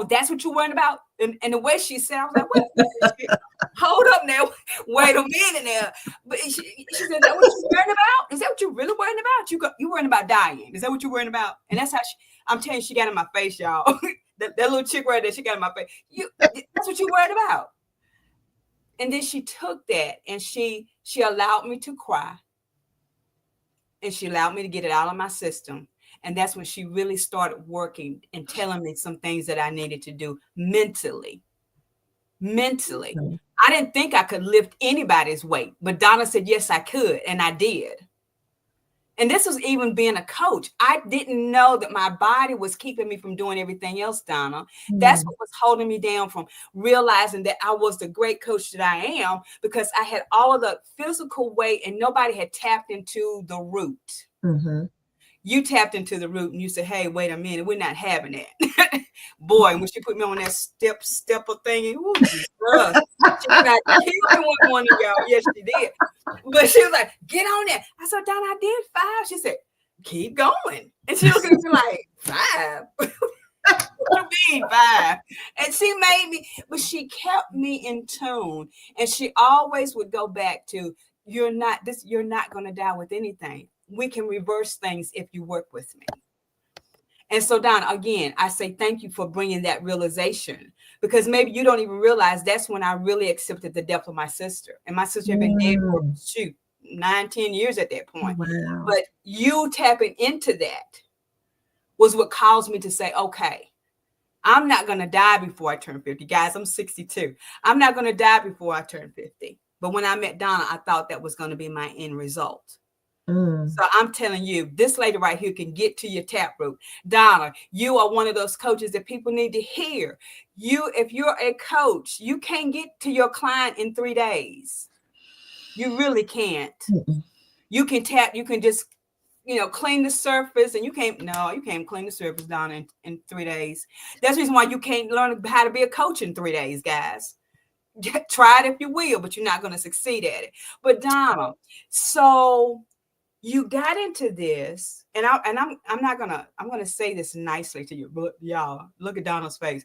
Speaker 1: that's what you're worrying about? And the way she said, I was like, wait, hold up now. Wait a minute now. But she said, is that what you're worrying about? Is that what you're really worrying about? You're worrying about dying. Is that what you're worrying about? And that's how I'm telling you, she got in my face, y'all. that little chick right there, she got in my face. That's what you're worried about. And then she took that and she allowed me to cry. And she allowed me to get it out of my system. And that's when she really started working and telling me some things that I needed to do mentally. Mm-hmm. I didn't think I could lift anybody's weight, but Donna said, yes, I could. And I did. And this was even being a coach. I didn't know that my body was keeping me from doing everything else, Donna. That's what was holding me down from realizing that I was the great coach that I am, because I had all of the physical weight and nobody had tapped into the root. Mm-hmm. You tapped into the root and you said, hey, wait a minute, we're not having that. Boy, when she put me on that stepper thing, ooh, she tried to kill me one morning, y'all. Yes, she did. But she was like, get on there. I said, Donna, I did 5. She said, keep going. And she looked at me like, 5? What you mean 5? And she made me, but she kept me in tune. And she always would go back to, you're not going to die with anything. We can reverse things if you work with me. And so, Donna, again, I say thank you for bringing that realization, because maybe you don't even realize that's when I really accepted the death of my sister. And my sister had been dead for 9-10 years at that point. Wow. But you tapping into that was what caused me to say, okay, I'm not going to die before I turn 50. Guys, I'm 62. I'm not going to die before I turn 50. But when I met Donna, I thought that was going to be my end result. So I'm telling you, this lady right here can get to your taproot. Donna, you are one of those coaches that people need to hear. If you're a coach, you can't get to your client in 3 days. You really can't. You can just, clean the surface, and you can't clean the surface, Donna, in 3 days. That's the reason why you can't learn how to be a coach in 3 days, guys. Try it if you will, but you're not going to succeed at it. But Donna, so you got into this, and I'm gonna say this nicely to you, but y'all look at Donna's face.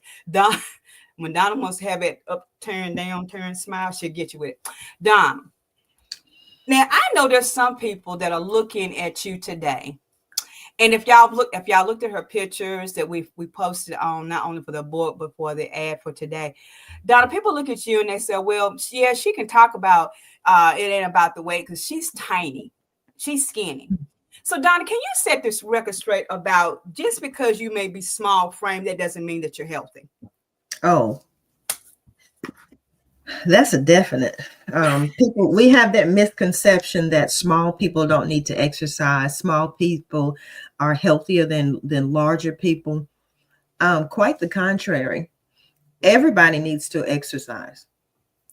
Speaker 1: When Donna must have it up, turn, down, turn, smile, she'll get you with it. Donna, now I know there's some people that are looking at you today, and if y'all looked at her pictures that we posted on, not only for the book but for the ad for today, Donna, people look at you and they say, well, yeah, she can talk about it ain't about the weight because she's tiny. She's skinny. So, Donna, can you set this record straight about just because you may be small frame, that doesn't mean that you're healthy?
Speaker 2: Oh, that's a definite. We have that misconception that small people don't need to exercise. Small people are healthier than larger people. Quite the contrary. Everybody needs to exercise.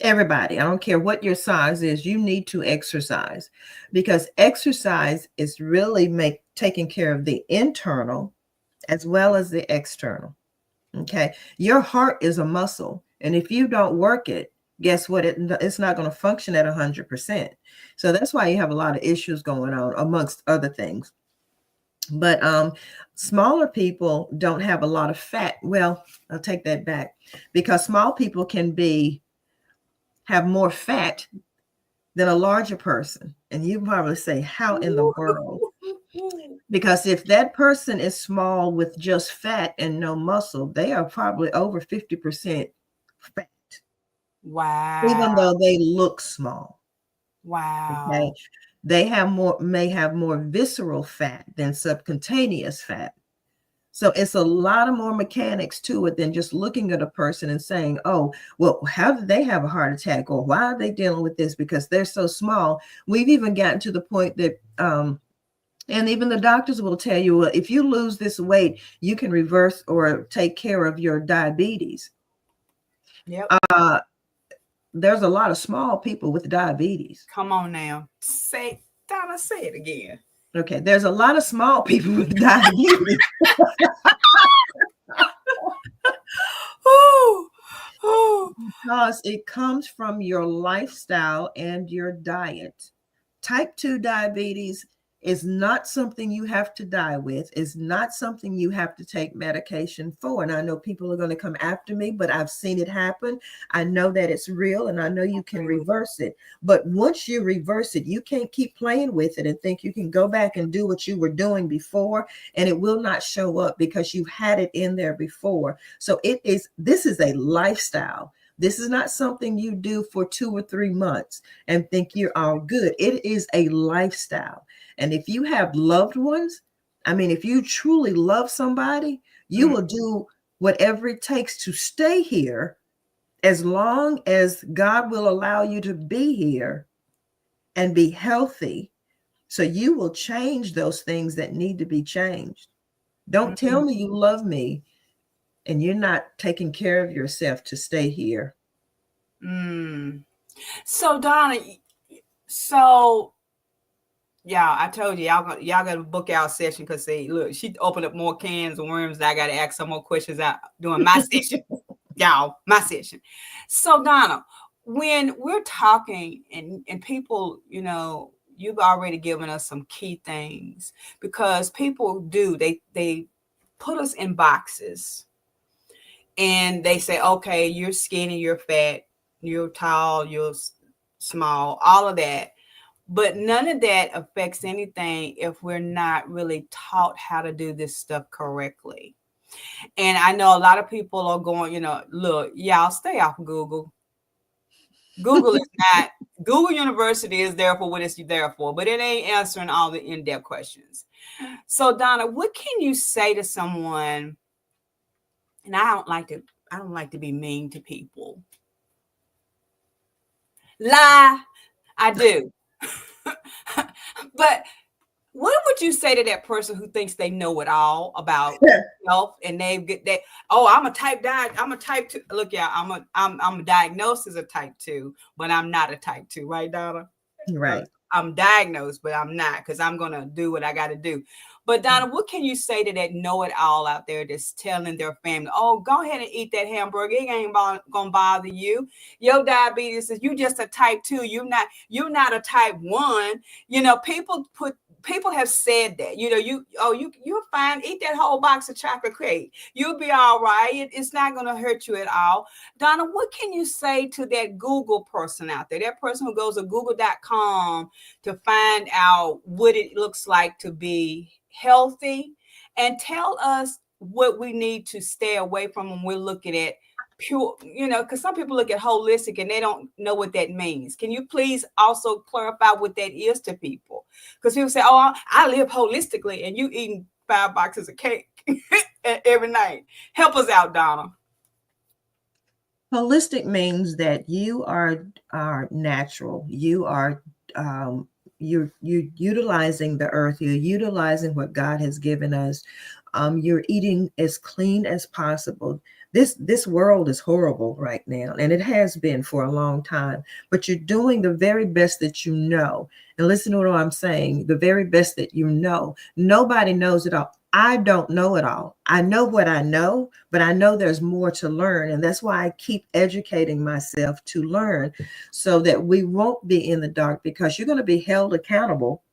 Speaker 2: Everybody, I don't care what your size is, you need to exercise, because exercise is really taking care of the internal as well as the external. Okay. Your heart is a muscle. And if you don't work it, guess what? It's not going to function at 100%. So that's why you have a lot of issues going on, amongst other things. But smaller people don't have a lot of fat. Well, I'll take that back, because small people can have more fat than a larger person. And you probably say, how in the world? Because if that person is small with just fat and no muscle, they are probably over 50% fat.
Speaker 1: Wow.
Speaker 2: Even though they look small.
Speaker 1: Wow.
Speaker 2: Okay. They may have more visceral fat than subcutaneous fat. So it's a lot of more mechanics to it than just looking at a person and saying, oh, well, how did they have a heart attack? Or why are they dealing with this? Because they're so small. We've even gotten to the point that, and even the doctors will tell you, well, if you lose this weight, you can reverse or take care of your diabetes.
Speaker 1: Yep.
Speaker 2: There's a lot of small people with diabetes.
Speaker 1: Come on now. Donna, say it again.
Speaker 2: Okay, there's a lot of small people with diabetes. Because it comes from your lifestyle and your diet. Type 2 diabetes is not something you have to die with. It's not something you have to take medication for. And I know people are going to come after me, but I've seen it happen. I know that it's real, and I know you can reverse it. But once you reverse it, you can't keep playing with it and think you can go back and do what you were doing before, and it will not show up because you've had it in there before. So this is a lifestyle. This is not something you do for 2 or 3 months and think you're all good. It is a lifestyle. And if you have loved ones, I mean, if you truly love somebody, you will do whatever it takes to stay here as long as God will allow you to be here and be healthy. So you will change those things that need to be changed. Don't tell me you love me and you're not taking care of yourself to stay here.
Speaker 1: So Donna, yeah, I told you y'all got to book our session because look, she opened up more cans of worms. I got to ask some more questions out during my session, y'all, my session. So Donna, when we're talking and people, you've already given us some key things because people they put us in boxes and they say, okay, you're skinny, you're fat, you're tall, you're small, all of that. But none of that affects anything if we're not really taught how to do this stuff correctly. And I know a lot of people are going, look, y'all stay off Google. Google University is there for what it's there for, but it ain't answering all the in-depth questions. So Donna, what can you say to someone? And I don't like to be mean to people. Lie, I do. But what would you say to that person who thinks they know it all about health and they get that? Oh, I'm a type 2. Look, yeah, I'm diagnosed as a type 2, but I'm not a type 2, right, Donna?
Speaker 2: Right.
Speaker 1: I'm diagnosed, but I'm not because I'm gonna do what I got to do. But Donna, what can you say to that know-it-all out there that's telling their family, "Oh, go ahead and eat that hamburger. It ain't gonna bother you. Your diabetes is you just a type 2. You're not a type 1." People have said that. You're fine. Eat that whole box of chocolate cake. You'll be all right. It's not gonna hurt you at all. Donna, what can you say to that Google person out there? That person who goes to google.com to find out what it looks like to be healthy, and tell us what we need to stay away from when we're looking at pure, because some people look at holistic and they don't know what that means. Can you please also clarify what that is to people? Because people say, oh, I live holistically, and you eating 5 boxes of cake every night. Help us out, Donna.
Speaker 2: Holistic means that you are natural. You are you're utilizing the earth. You're utilizing what God has given us. You're eating as clean as possible. This world is horrible right now, and it has been for a long time. But you're doing the very best that you know. And listen to what I'm saying. The very best that you know. Nobody knows it all. I don't know it all. I know what I know, but I know there's more to learn. And that's why I keep educating myself to learn so that we won't be in the dark, because you're going to be held accountable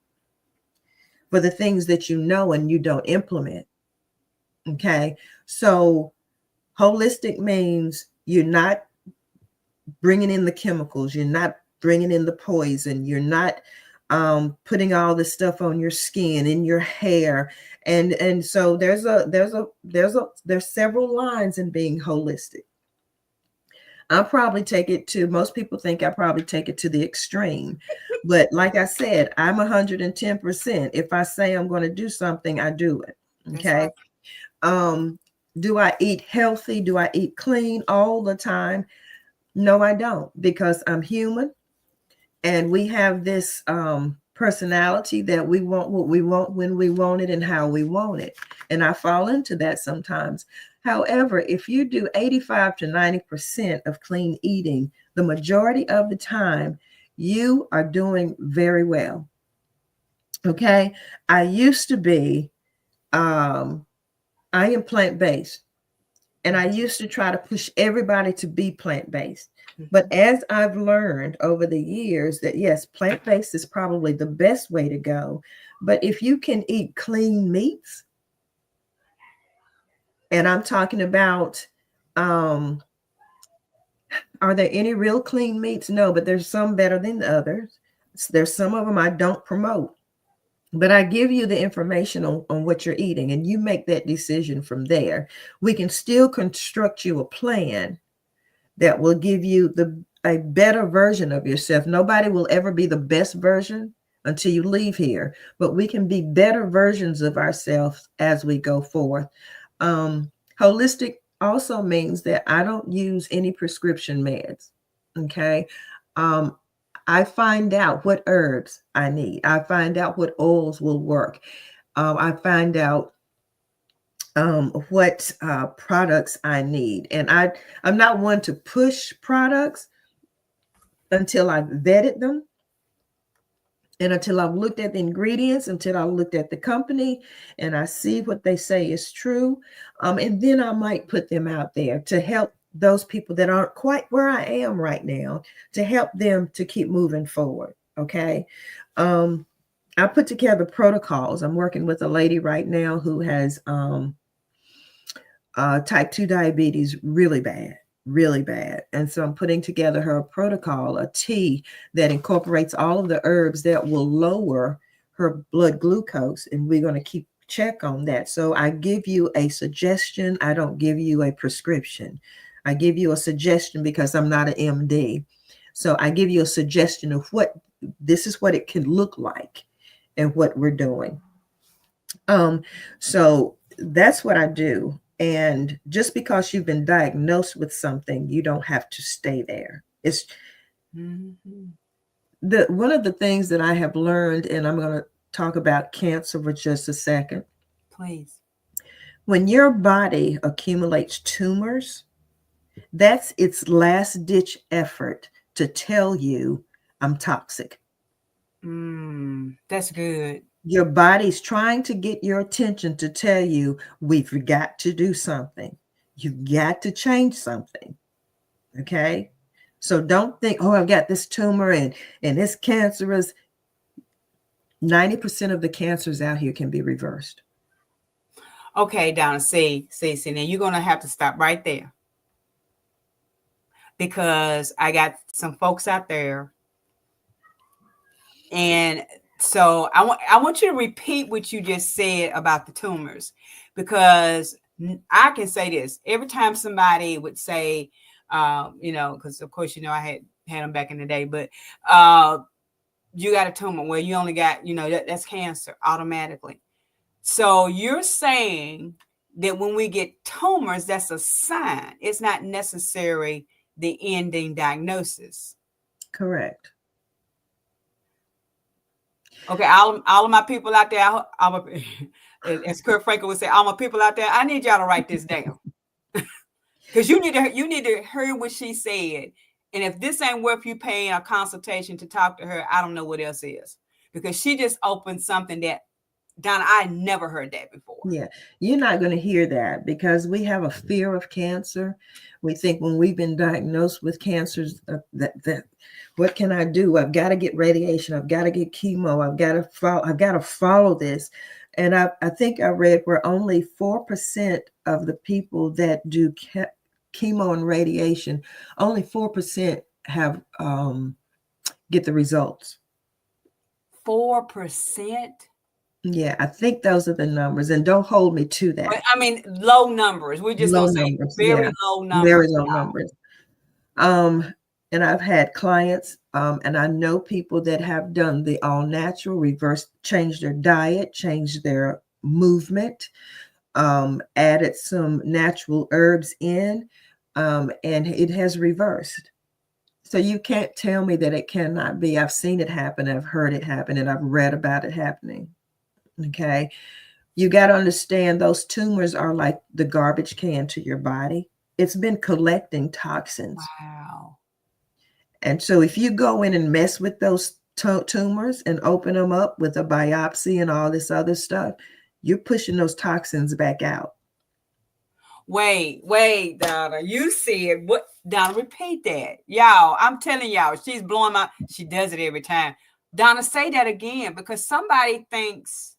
Speaker 2: for the things that you know and you don't implement. Okay. So holistic means you're not bringing in the chemicals. You're not bringing in the poison. You're not putting all this stuff on your skin, in your hair. And so there's several lines in being holistic. I probably take it to, most people think I probably take it to the extreme. But like I said, I'm 110%. If I say I'm going to do something, I do it. Okay. Right. Do I eat healthy? Do I eat clean all the time? No, I don't, because I'm human. And we have this personality that we want what we want, when we want it, and how we want it. And I fall into that sometimes. However, if you do 85 to 90% of clean eating, the majority of the time, you are doing very well. Okay. I used to be, I am plant-based. And I used to try to push everybody to be plant-based. But as I've learned over the years that yes, plant-based is probably the best way to go. But if you can eat clean meats, and I'm talking about, are there any real clean meats? No, but there's some better than others. There's some of them I don't promote. But I give you the information on what you're eating, and you make that decision from there. We can still construct you a plan that will give you a better version of yourself. Nobody will ever be the best version until you leave here, but we can be better versions of ourselves as we go forth. Holistic also means that I don't use any prescription meds. Okay. I find out what herbs I need. I find out what oils will work. I find out what products I need. And I'm not one to push products until I've vetted them, and until I've looked at the ingredients, until I looked at the company and I see what they say is true. And then I might put them out there to help those people that aren't quite where I am right now, to help them to keep moving forward. Okay. I put together protocols. I'm working with a lady right now who has type 2 diabetes really bad. And so I'm putting together her protocol, a tea that incorporates all of the herbs that will lower her blood glucose. And we're going to keep check on that. So I give you a suggestion. I don't give you a prescription. I give you a suggestion because I'm not an MD. So I give you a suggestion of what this is, what it can look like and what we're doing. So that's what I do. And just because you've been diagnosed with something, you don't have to stay there. It's one of the things that I have learned, and I'm going to talk about cancer for just a second.
Speaker 1: Please.
Speaker 2: When your body accumulates tumors, that's its last ditch effort to tell you I'm toxic.
Speaker 1: That's good.
Speaker 2: Your body's trying to get your attention to tell you we've got to do something. You've got to change something. Okay. So don't think, oh, I've got this tumor and it's cancerous. 90% of the cancers out here can be reversed.
Speaker 1: Okay, Donna, see, now you're going to have to stop right there. Because I got some folks out there. And so I want you to repeat what you just said about the tumors, because I can say this every time somebody would say, because of course, I had them back in the day, but you got a tumor. Well, you only got, that's cancer automatically. So you're saying that when we get tumors, that's a sign. It's not necessary the ending diagnosis.
Speaker 2: Correct.
Speaker 1: Okay, all of my people out there, as Kurt Franklin would say, all my people out there, I need y'all to write this down. Because you need to hear what she said. And if this ain't worth you paying a consultation to talk to her, I don't know what else is. Because she just opened something that, Donna, I never heard that before.
Speaker 2: Yeah, you're not going to hear that because we have a fear of cancer. We think when we've been diagnosed with cancers, that what can I do? I've got to get radiation. I've got to get chemo. I've got to follow this. And I think I read where only 4% of the people that do chemo and radiation, only 4% have get the results.
Speaker 1: 4%.
Speaker 2: Yeah, I think those are the numbers, and don't hold me to that.
Speaker 1: I mean, low numbers. We're just
Speaker 2: Low
Speaker 1: gonna say
Speaker 2: numbers,
Speaker 1: very
Speaker 2: yeah,
Speaker 1: low
Speaker 2: very
Speaker 1: numbers.
Speaker 2: low numbers. And I've had clients, and I know people that have done the all natural, reverse, changed their diet, changed their movement, added some natural herbs in, and it has reversed. So you can't tell me that it cannot be. I've seen it happen, I've heard it happen, and I've read about it happening. Okay. You got to understand those tumors are like the garbage can to your body. It's been collecting toxins.
Speaker 1: Wow.
Speaker 2: And so if you go in and mess with those tumors and open them up with a biopsy and all this other stuff, you're pushing those toxins back out.
Speaker 1: Wait, Donna. You said what? Donna, repeat that. Y'all, I'm telling y'all, she's blowing my, she does it every time. Donna, say that again, because somebody thinks,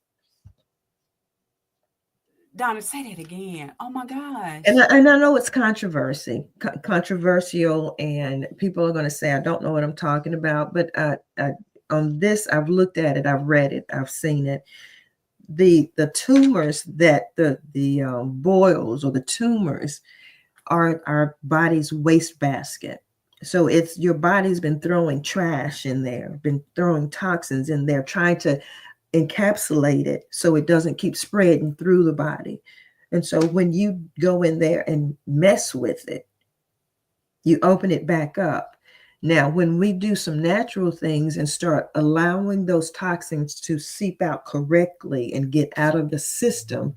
Speaker 1: Donna, say that again. Oh my gosh.
Speaker 2: And I know it's controversial, and people are going to say, I don't know what I'm talking about. But on this, I've looked at it, I've read it, I've seen it. The tumors that the boils or the tumors are our body's waste basket. So it's your body's been throwing trash in there, been throwing toxins in there, trying to encapsulate it so it doesn't keep spreading through the body. And so when you go in there and mess with it, you open it back up. Now, when we do some natural things and start allowing those toxins to seep out correctly and get out of the system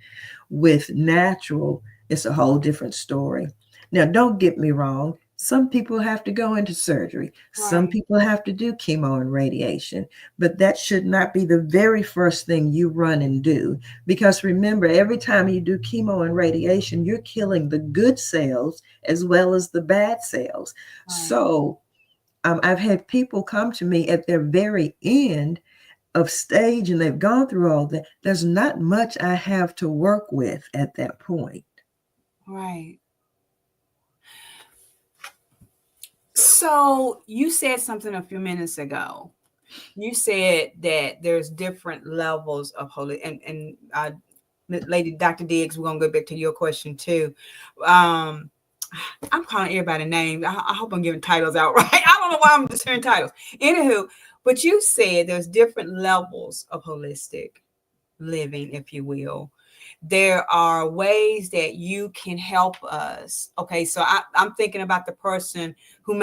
Speaker 2: with natural, it's a whole different story. Now, don't get me wrong. Some people have to go into surgery. Right. Some people have to do chemo and radiation, but that should not be the very first thing you run and do. Because remember, every time you do chemo and radiation, you're killing the good cells as well as the bad cells. Right. So I've had people come to me at their very end of stage and they've gone through all that. There's not much I have to work with at that point.
Speaker 1: Right. So you said something a few minutes ago. You said that there's different levels of holy, and Lady Dr. Diggs, we're gonna go back to your question too. I'm calling everybody names. I hope I'm giving titles out right. I don't know why I'm just hearing titles. Anywho, but you said there's different levels of holistic living, if you will. There are ways that you can help us. Okay, so I'm thinking about the person who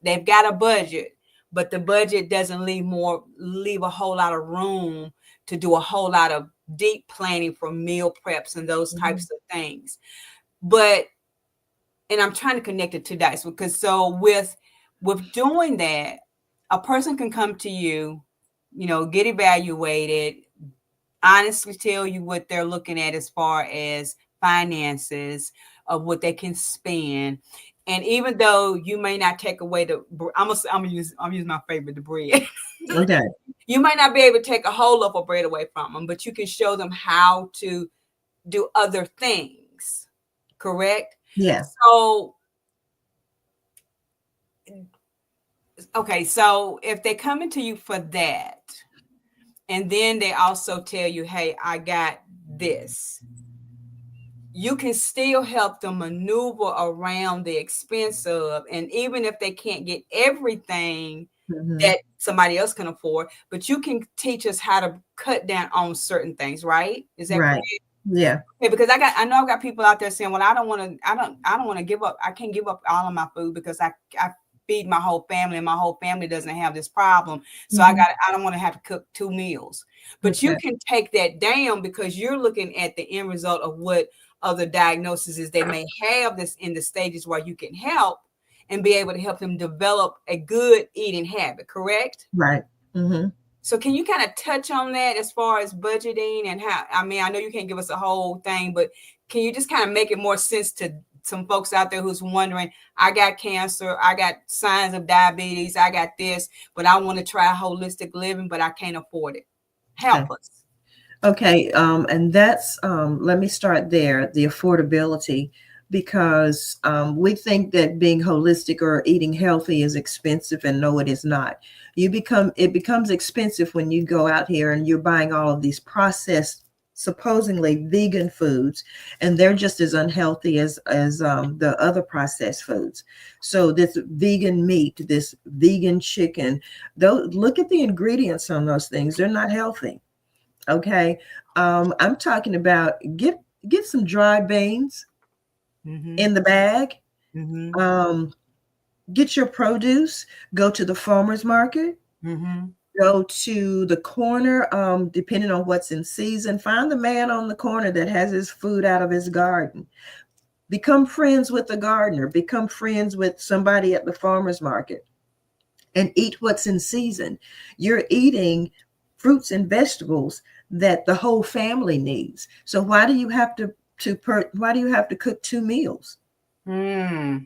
Speaker 1: they've got a budget, but the budget doesn't leave a whole lot of room to do a whole lot of deep planning for meal preps and those types of things. And I'm trying to connect it to dice, because so with doing that, a person can come to you, get evaluated, honestly tell you what they're looking at as far as finances of what they can spend. And even though you may not take away I'm gonna use my favorite, the bread.
Speaker 2: Okay.
Speaker 1: You might not be able to take a whole loaf of bread away from them, but you can show them how to do other things. Correct?
Speaker 2: Yeah.
Speaker 1: So, okay. So if they come into you for that, and then they also tell you, hey, I got this, you can still help them maneuver around the expense of, and even if they can't get everything that somebody else can afford, but you can teach us how to cut down on certain things, right? Is that
Speaker 2: right?
Speaker 1: Correct?
Speaker 2: Yeah.
Speaker 1: Okay, because I know I've got people out there saying, well, I don't want to give up. I can't give up all of my food because I feed my whole family and my whole family doesn't have this problem. So I don't want to have to cook 2 meals. But you can take that down because you're looking at the end result of what other diagnoses they may have this in the stages where you can help and be able to help them develop a good eating habit, correct?
Speaker 2: Right. Mm-hmm.
Speaker 1: So can you kind of touch on that as far as budgeting and how, I know you can't give us a whole thing, but can you just kind of make it more sense to some folks out there who's wondering, I got cancer, I got signs of diabetes, I got this, but I want to try holistic living, but I can't afford it. Help us.
Speaker 2: Okay. And that's, let me start there, the affordability. because we think that being holistic or eating healthy is expensive, and no, it is not. It becomes expensive when you go out here and you're buying all of these processed, supposedly vegan foods, and they're just as unhealthy as the other processed foods. So this vegan meat, this vegan chicken, though, look at the ingredients on those things. They're not healthy. Okay. I'm talking about get some dried beans in the bag. Get your produce, go to the farmer's market, go to the corner, depending on what's in season. Find the man on the corner that has his food out of his garden. Become friends with the gardener. Become friends with somebody at the farmer's market and eat what's in season. You're eating fruits and vegetables that the whole family needs. So why do you have to cook 2 meals?
Speaker 1: Yeah,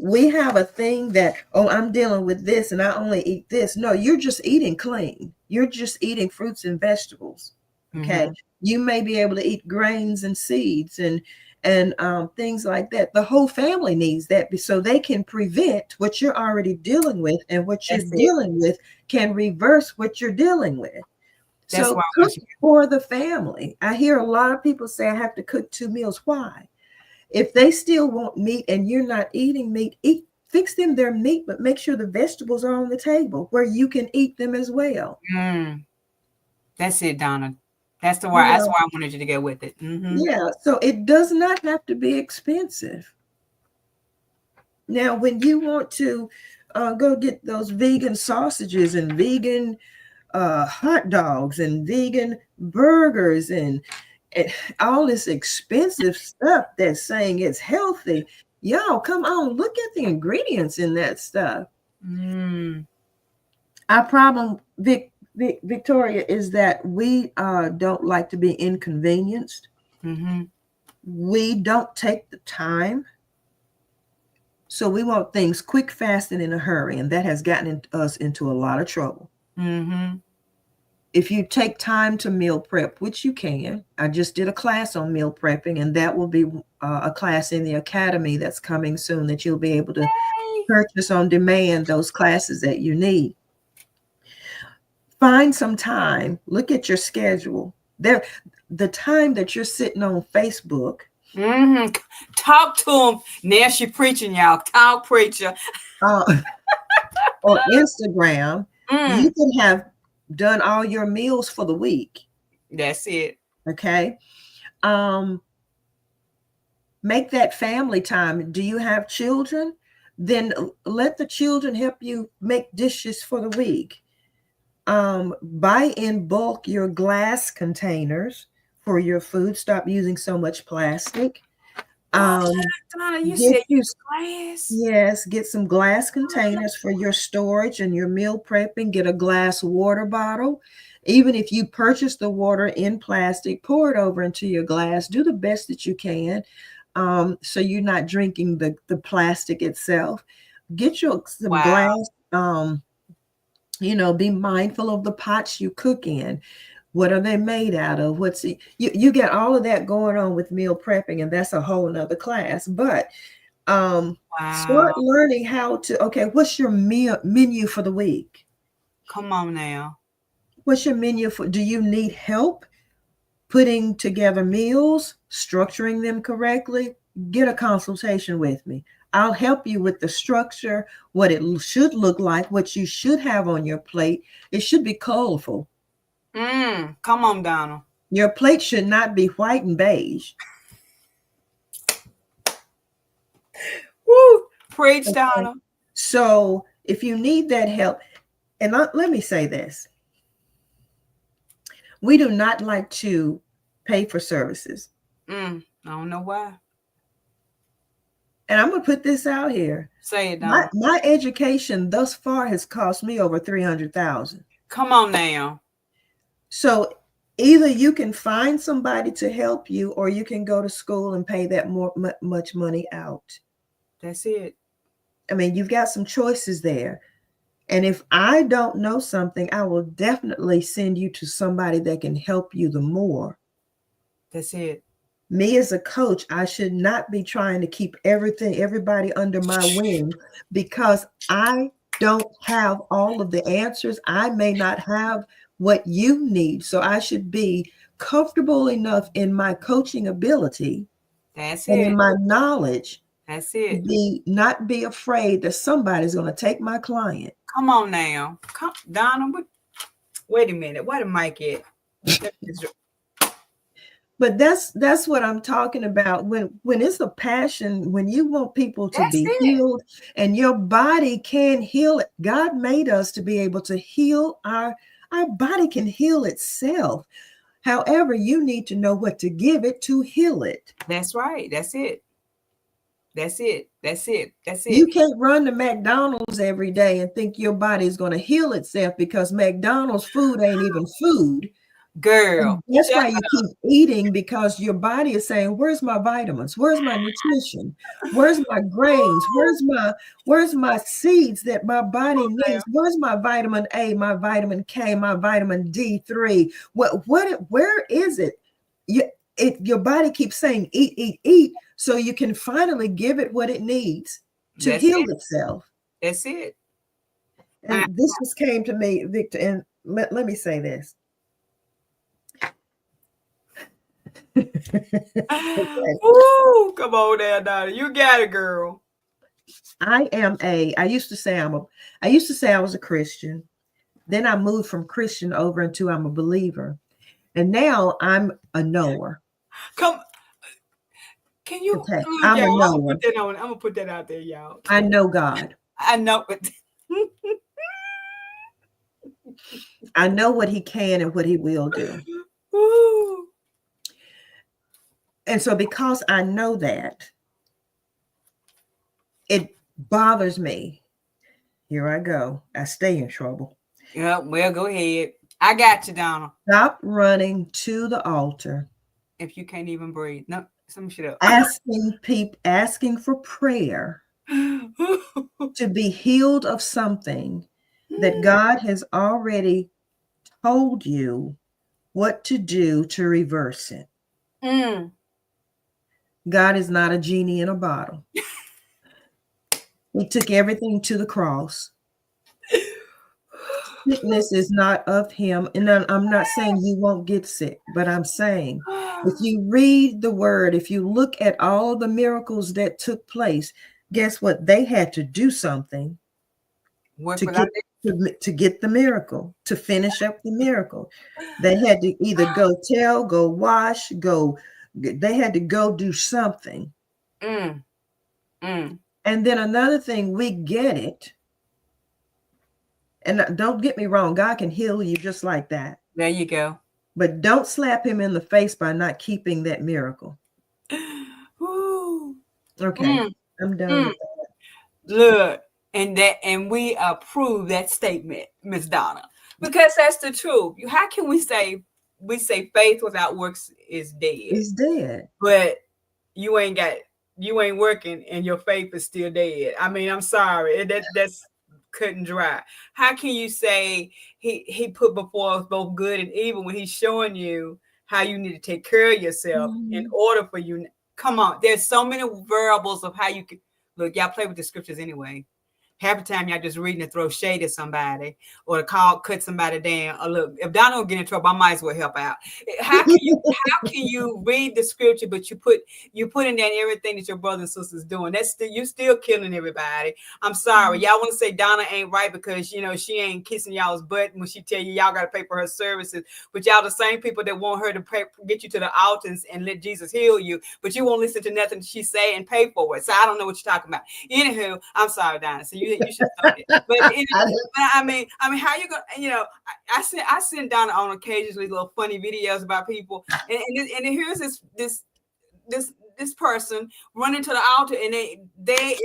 Speaker 2: we have a thing that, oh, I'm dealing with this and I only eat this. No, you're just eating clean. You're just eating fruits and vegetables. Okay. You may be able to eat grains and seeds and things like that. The whole family needs that so they can prevent what you're already dealing with, and what you're dealing with can reverse what you're dealing with. So cook for the family. I hear a lot of people say I have to cook 2 meals. Why? If they still want meat and you're not eating meat, fix them their meat, but make sure the vegetables are on the table where you can eat them as well.
Speaker 1: That's it, Donna. That's why I wanted you to go with it.
Speaker 2: Yeah, so it does not have to be expensive. Now, when you want to go get those vegan sausages and vegan hot dogs and vegan burgers and all this expensive stuff that's saying it's healthy, y'all, come on, look at the ingredients in that stuff. Our problem, Victoria, is that we don't like to be inconvenienced. We don't take the time. So we want things quick, fast, and in a hurry, and that has gotten us into a lot of trouble. If you take time to meal prep, which you can, I just did a class on meal prepping, and that will be a class in the academy that's coming soon that you'll be able to purchase on demand, those classes that you need. Find some time, look at your schedule. The time that you're sitting on Facebook.
Speaker 1: Talk to them. Now she preaching, y'all. Talk, preacher.
Speaker 2: Or Instagram, you can have done all your meals for the week.
Speaker 1: That's it.
Speaker 2: Okay. Make that family time. Do you have children? Then let the children help you make dishes for the week. Buy in bulk your glass containers for your food. Stop using so much plastic.
Speaker 1: Donna, you said use glass?
Speaker 2: Yes, get some glass containers for your storage and your meal prepping. Get a glass water bottle. Even if you purchase the water in plastic, pour it over into your glass. Do the best that you can, so you're not drinking the plastic itself. Get some glass. Be mindful of the pots you cook in. What are they made out of? You get all of that going on with meal prepping, and that's a whole nother class. But start learning how to, what's your menu for the week?
Speaker 1: Come on now.
Speaker 2: What's your menu for? Do you need help putting together meals, structuring them correctly? Get a consultation with me. I'll help you with the structure, what it should look like, what you should have on your plate. It should be colorful.
Speaker 1: Come on, Donna.
Speaker 2: Your plate should not be white and beige.
Speaker 1: Woo! Preach, Donna.
Speaker 2: So if you need that help, and let me say this. We do not like to pay for services.
Speaker 1: I don't know why.
Speaker 2: And I'm going to put this out here.
Speaker 1: Say it, Donna.
Speaker 2: My education thus far has cost me over $300,000.
Speaker 1: Come on now.
Speaker 2: So either you can find somebody to help you, or you can go to school and pay that much money out.
Speaker 1: That's it.
Speaker 2: I mean, you've got some choices there. And if I don't know something, I will definitely send you to somebody that can help you the more.
Speaker 1: That's it.
Speaker 2: Me as a coach, I should not be trying to keep everybody under my wing, because I don't have all of the answers. I may not have what you need. So I should be comfortable enough in my coaching ability
Speaker 1: That's
Speaker 2: and in
Speaker 1: it.
Speaker 2: my knowledge
Speaker 1: That's
Speaker 2: to
Speaker 1: it.
Speaker 2: not be afraid that somebody's going to take my client.
Speaker 1: Come on now. Come, Donna, wait a minute. Where the mic at?
Speaker 2: But that's what I'm talking about. When it's a passion, when you want people to
Speaker 1: That's
Speaker 2: be
Speaker 1: it.
Speaker 2: healed, and your body can heal it. God made us to be able to heal our body can heal itself. However, you need to know what to give it to heal it.
Speaker 1: That's right. That's it. That's it. That's it. That's it.
Speaker 2: You can't run to McDonald's every day and think your body is going to heal itself, because McDonald's food ain't even food.
Speaker 1: Girl,
Speaker 2: And that's why you keep eating, because your body is saying, where's my vitamins? Where's my nutrition? Where's my grains? Where's my seeds that my body needs? Where's my vitamin A, my vitamin K, my vitamin D3? Where is it? Your body keeps saying eat, eat, eat, so you can finally give it what it needs to heal itself.
Speaker 1: That's it.
Speaker 2: And this just came to me, Victor, and let me say this.
Speaker 1: Ooh, come on there, Donna. You got it, girl.
Speaker 2: I used to say I was a Christian. Then I moved from Christian over into I'm a believer. And now I'm a knower.
Speaker 1: Can you?
Speaker 2: Okay. I'm a knower.
Speaker 1: I'm gonna put that out there, y'all.
Speaker 2: I know God.
Speaker 1: I know it.
Speaker 2: I know what he can and what he will do.
Speaker 1: Ooh.
Speaker 2: And so because I know that, it bothers me. Here I go. I stay in trouble.
Speaker 1: Yeah, well, go ahead. I got you, Donna.
Speaker 2: Stop running to the altar.
Speaker 1: If you can't even breathe. No, some shit up.
Speaker 2: Asking for prayer to be healed of something that God has already told you what to do to reverse it. God is not a genie in a bottle. He took everything to the cross. Sickness is not of him. And I'm not saying you won't get sick, but I'm saying if you read the word, if you look at all the miracles that took place, guess what? They had to do something to get the miracle, to finish up the miracle. They had to either go wash, they had to go do something. And then another thing, we get it. And don't get me wrong, God can heal you just like that.
Speaker 1: There you go.
Speaker 2: But don't slap him in the face by not keeping that miracle.
Speaker 1: Ooh.
Speaker 2: Okay, I'm done with that.
Speaker 1: Look, and we approve that statement, Miss Donna, because that's the truth. How can we say faith without works is dead?
Speaker 2: It's dead.
Speaker 1: But you ain't working, and your faith is still dead. I mean, I'm sorry, that's cut and dry. How can you say he put before us both good and evil when he's showing you how you need to take care of yourself in order for you? Come on, there's so many variables of how you can look. Y'all play with the scriptures anyway. Half the time y'all just reading to throw shade at somebody or to cut somebody down. Or look, if Donna will get in trouble, I might as well help out. How can you read the scripture, but you put in there everything that your brothers and sisters doing? You still killing everybody. I'm sorry. Y'all want to say Donna ain't right because she ain't kissing y'all's butt when she tell you y'all got to pay for her services. But y'all the same people that want her to get you to the altars and let Jesus heal you, but you won't listen to nothing she say and pay for it. So I don't know what you're talking about. Anywho, I'm sorry, Donna. So you should start it. But I mean, how you gonna? I send Donna on occasionally little funny videos about people, and here's this person running to the altar, and they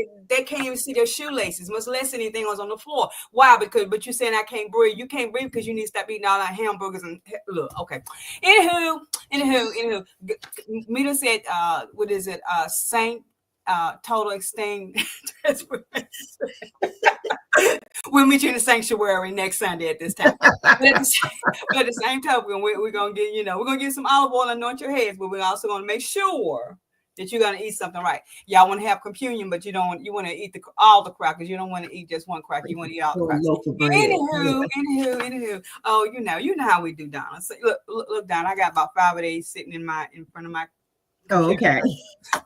Speaker 1: can't even see their shoelaces, much less anything was on the floor. Why? But you're saying I can't breathe. You can't breathe because you need to stop eating all that hamburgers and look. Okay. Anywho, Mita said, what is it? Saint. Total extinct. We'll meet you in the sanctuary next Sunday at this time. But at the same token, we're gonna get, we're gonna get some olive oil and anoint your heads, but we're also gonna make sure that you're gonna eat something right. Y'all want to have communion, but you want to eat all the crackers. You don't want to eat just one cracker. You want to eat all the crackers. Anywho. Oh, you know how we do, Donna. So, look, Donna. I got about 5 of these sitting in front of my.
Speaker 2: Oh, okay.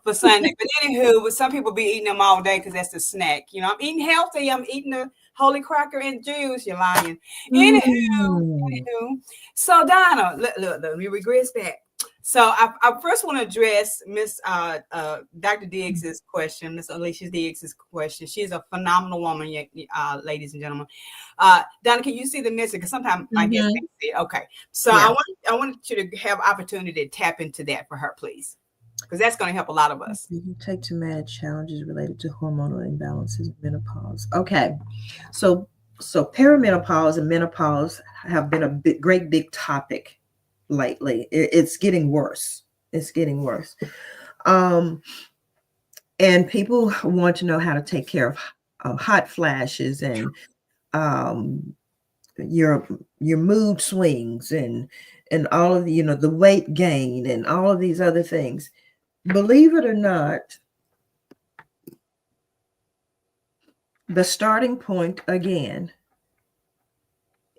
Speaker 1: For Sunday, but anywho, some people be eating them all day because that's the snack. I'm eating healthy. I'm eating the holy cracker and juice. You're lying. Anywho. So Donna, let me regress back. So I first want to address Miss Dr. Diggs's question, Miss Alicia Diggs's question. She's a phenomenal woman, ladies and gentlemen. Donna, can you see the message? Because sometimes I guess I see it. Okay. So yeah. I want you to have opportunity to tap into that for her, please. Because that's going to help a lot of us.
Speaker 2: You take to manage challenges related to hormonal imbalances and menopause. Okay. So perimenopause and menopause have been a great big topic lately. It's getting worse. It's getting worse. And people want to know how to take care of hot flashes and your mood swings and all of the weight gain and all of these other things. Believe it or not, the starting point again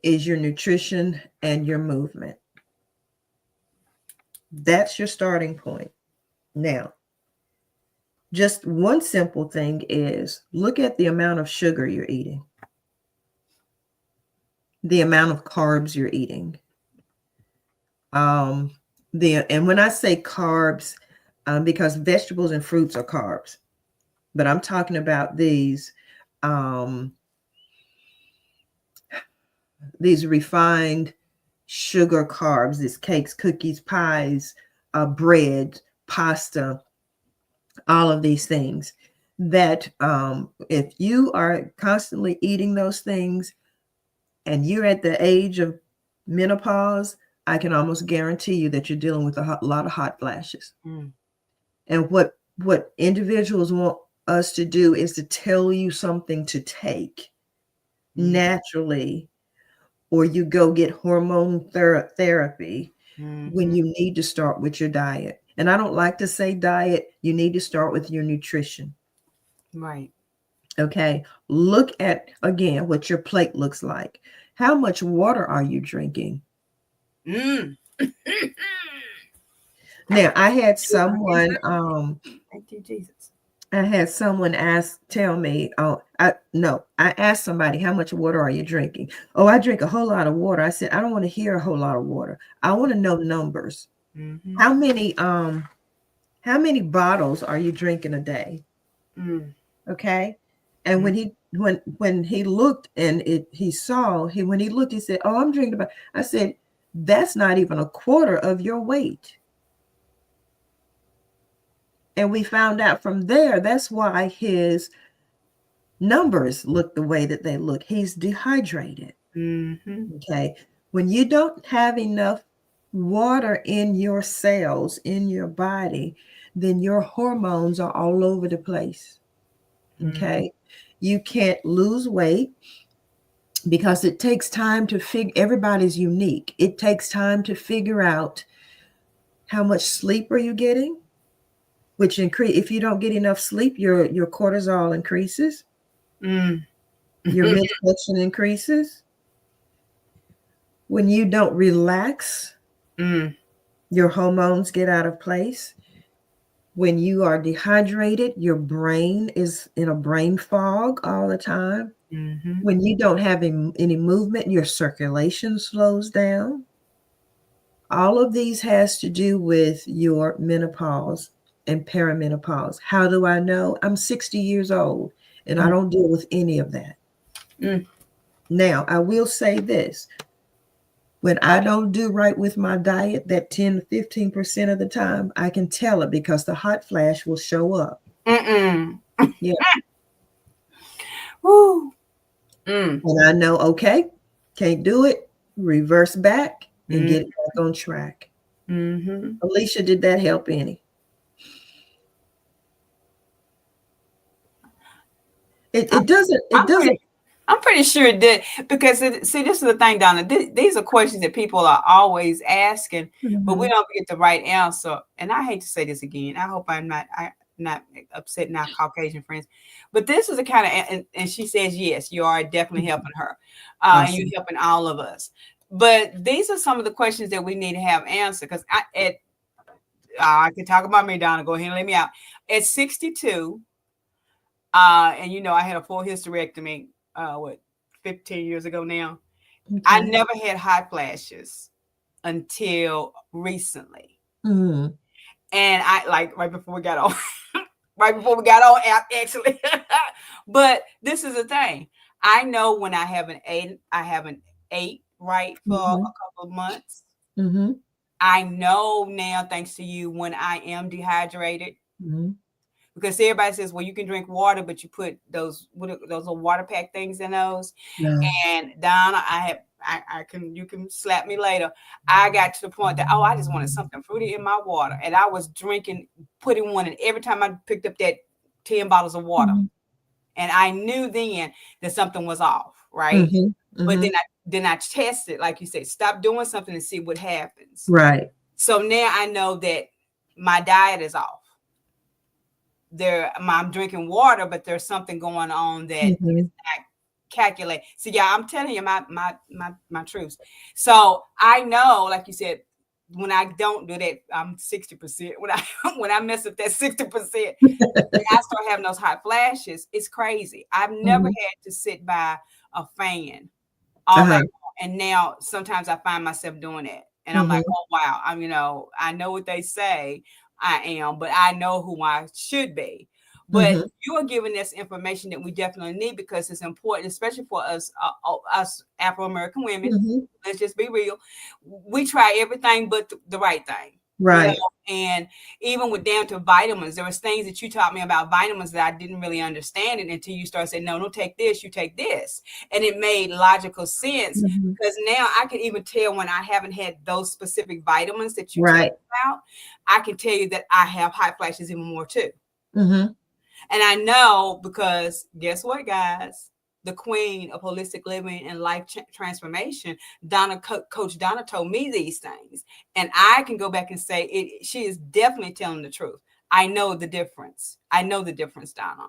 Speaker 2: is your nutrition and your movement. That's your starting point. Now, just one simple thing is look at the amount of sugar you're eating, the amount of carbs you're eating. And when I say carbs, because vegetables and fruits are carbs, but I'm talking about these refined sugar carbs, these cakes, cookies, pies, bread, pasta, all of these things that if you are constantly eating those things and you're at the age of menopause, I can almost guarantee you that you're dealing with a lot of hot flashes. And what individuals want us to do is to tell you something to take naturally, or you go get hormone therapy when you need to start with your diet. And I don't like to say diet. You need to start with your nutrition.
Speaker 1: Right.
Speaker 2: Okay. Look at, again, what your plate looks like. How much water are you drinking? Now, I had someone,
Speaker 1: thank you, Jesus.
Speaker 2: I had someone tell me, I asked somebody, how much water are you drinking? Oh, I drink a whole lot of water. I said, I don't want to hear a whole lot of water. I want to know numbers. How many bottles are you drinking a day? Okay. And when he looked and he said, oh, I'm drinking about, I said, that's not even a quarter of your weight. And we found out from there, that's why his numbers look the way that they look. He's dehydrated. Okay. When you don't have enough water in your cells, in your body, then your hormones are all over the place. Okay. You can't lose weight because it takes time to everybody's unique. It takes time to figure out how much sleep are you getting, which if you don't get enough sleep, your cortisol increases. Your midsection increases. When you don't relax, your hormones get out of place. When you are dehydrated, your brain is in a brain fog all the time. When you don't have any movement, your circulation slows down. All of these has to do with your menopause and perimenopause. How do I know? I'm 60 years old and I don't deal with any of that. Now, I will say this. When I don't do right with my diet, that 10 to 15% of the time, I can tell it because the hot flash will show up. Yeah.
Speaker 1: Woo.
Speaker 2: And I know, okay, can't do it. Reverse back and get it back on track. Alicia, did that help any? It doesn't.
Speaker 1: I'm pretty sure it did, because see, this is the thing, Donna. These are questions that people are always asking, but we don't get the right answer. And I hate to say this again. I hope not upsetting our Caucasian friends, but this is the kind of, and she says yes, you are definitely helping her, and you're helping all of us. But these are some of the questions that we need to have answered. Because I can talk about me, Donna. Go ahead and let me out. At 62, and you know, I had a full hysterectomy. 15 years ago now. Okay. I never had hot flashes until recently. And I, like, right before we got on, actually. But this is the thing. I know when I haven't ate right for a couple of months. I know now, thanks to you, when I am dehydrated. Because everybody says, well, you can drink water, but you put those little water pack things in those. Yeah. And Donna, you can slap me later. I got to the point that, I just wanted something fruity in my water. And I was putting one in every time I picked up that 10 bottles of water. And I knew then that something was off, right? But then I tested, like you said, stop doing something and see what happens. Right. So now I know that my diet is off. I'm drinking water, but there's something going on that is not calculate. So yeah, I'm telling you my truths. So I know, like you said, when I don't do that, I'm 60%. When I mess up that 60%, when I start having those hot flashes, it's crazy. I've never had to sit by a fan all night long. And now sometimes I find myself doing that. And I'm like, oh wow, I know what they say I am, but I know who I should be. But you are giving us information that we definitely need, because it's important, especially for us Afro-American women. Let's just be real. We try everything but the right thing. Right. And even with down to vitamins, there was things that you taught me about vitamins that I didn't really understand it until you started saying, no, don't take this, you take this. And it made logical sense, because now I can even tell when I haven't had those specific vitamins that you talked about. I can tell you that I have hot flashes even more too. And I know, because guess what, guys? The queen of holistic living and life transformation, Coach Donna, told me these things. And I can go back and say she is definitely telling the truth. I know the difference. Donna.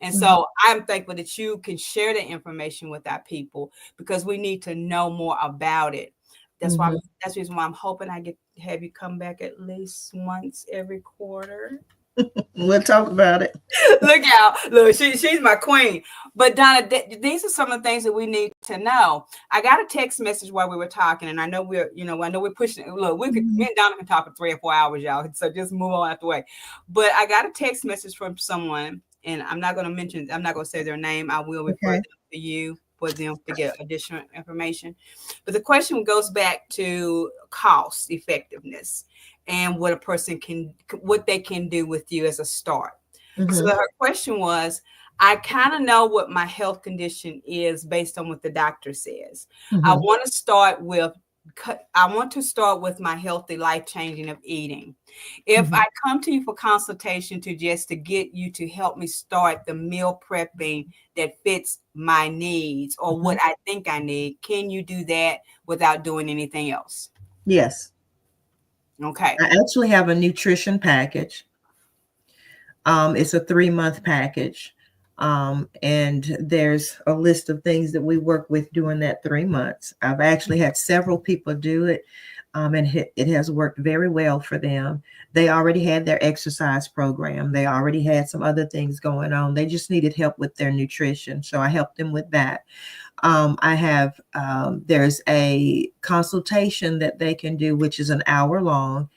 Speaker 1: And so I'm thankful that you can share the information with our people, because we need to know more about it. That's that's the reason why I'm hoping I have you come back at least once every quarter.
Speaker 2: We'll talk about it.
Speaker 1: Look out. Look, she's my queen. But Donna, these are some of the things that we need to know. I got a text message while we were talking, and I know we're pushing. Look, me and Donna can talk for 3 or 4 hours, y'all. So just move on out the way. But I got a text message from someone, and I'm not going to say their name. I will refer them to you for them to get additional information. But the question goes back to cost effectiveness and what they can do with you as a start. So her question was, I kind of know what my health condition is based on what the doctor says. I want to start with my healthy life changing of eating. If I come to you for consultation to get you to help me start the meal prepping that fits my needs or what I think I need, can you do that without doing anything else?
Speaker 2: Yes.
Speaker 1: Okay.
Speaker 2: I actually have a nutrition package. It's a 3-month package. And there's a list of things that we work with during that 3 months. I've actually had several people do it. And it has worked very well for them. They already had their exercise program. They already had some other things going on. They just needed help with their nutrition. So I helped them with that. There's a consultation that they can do, which is an hour long.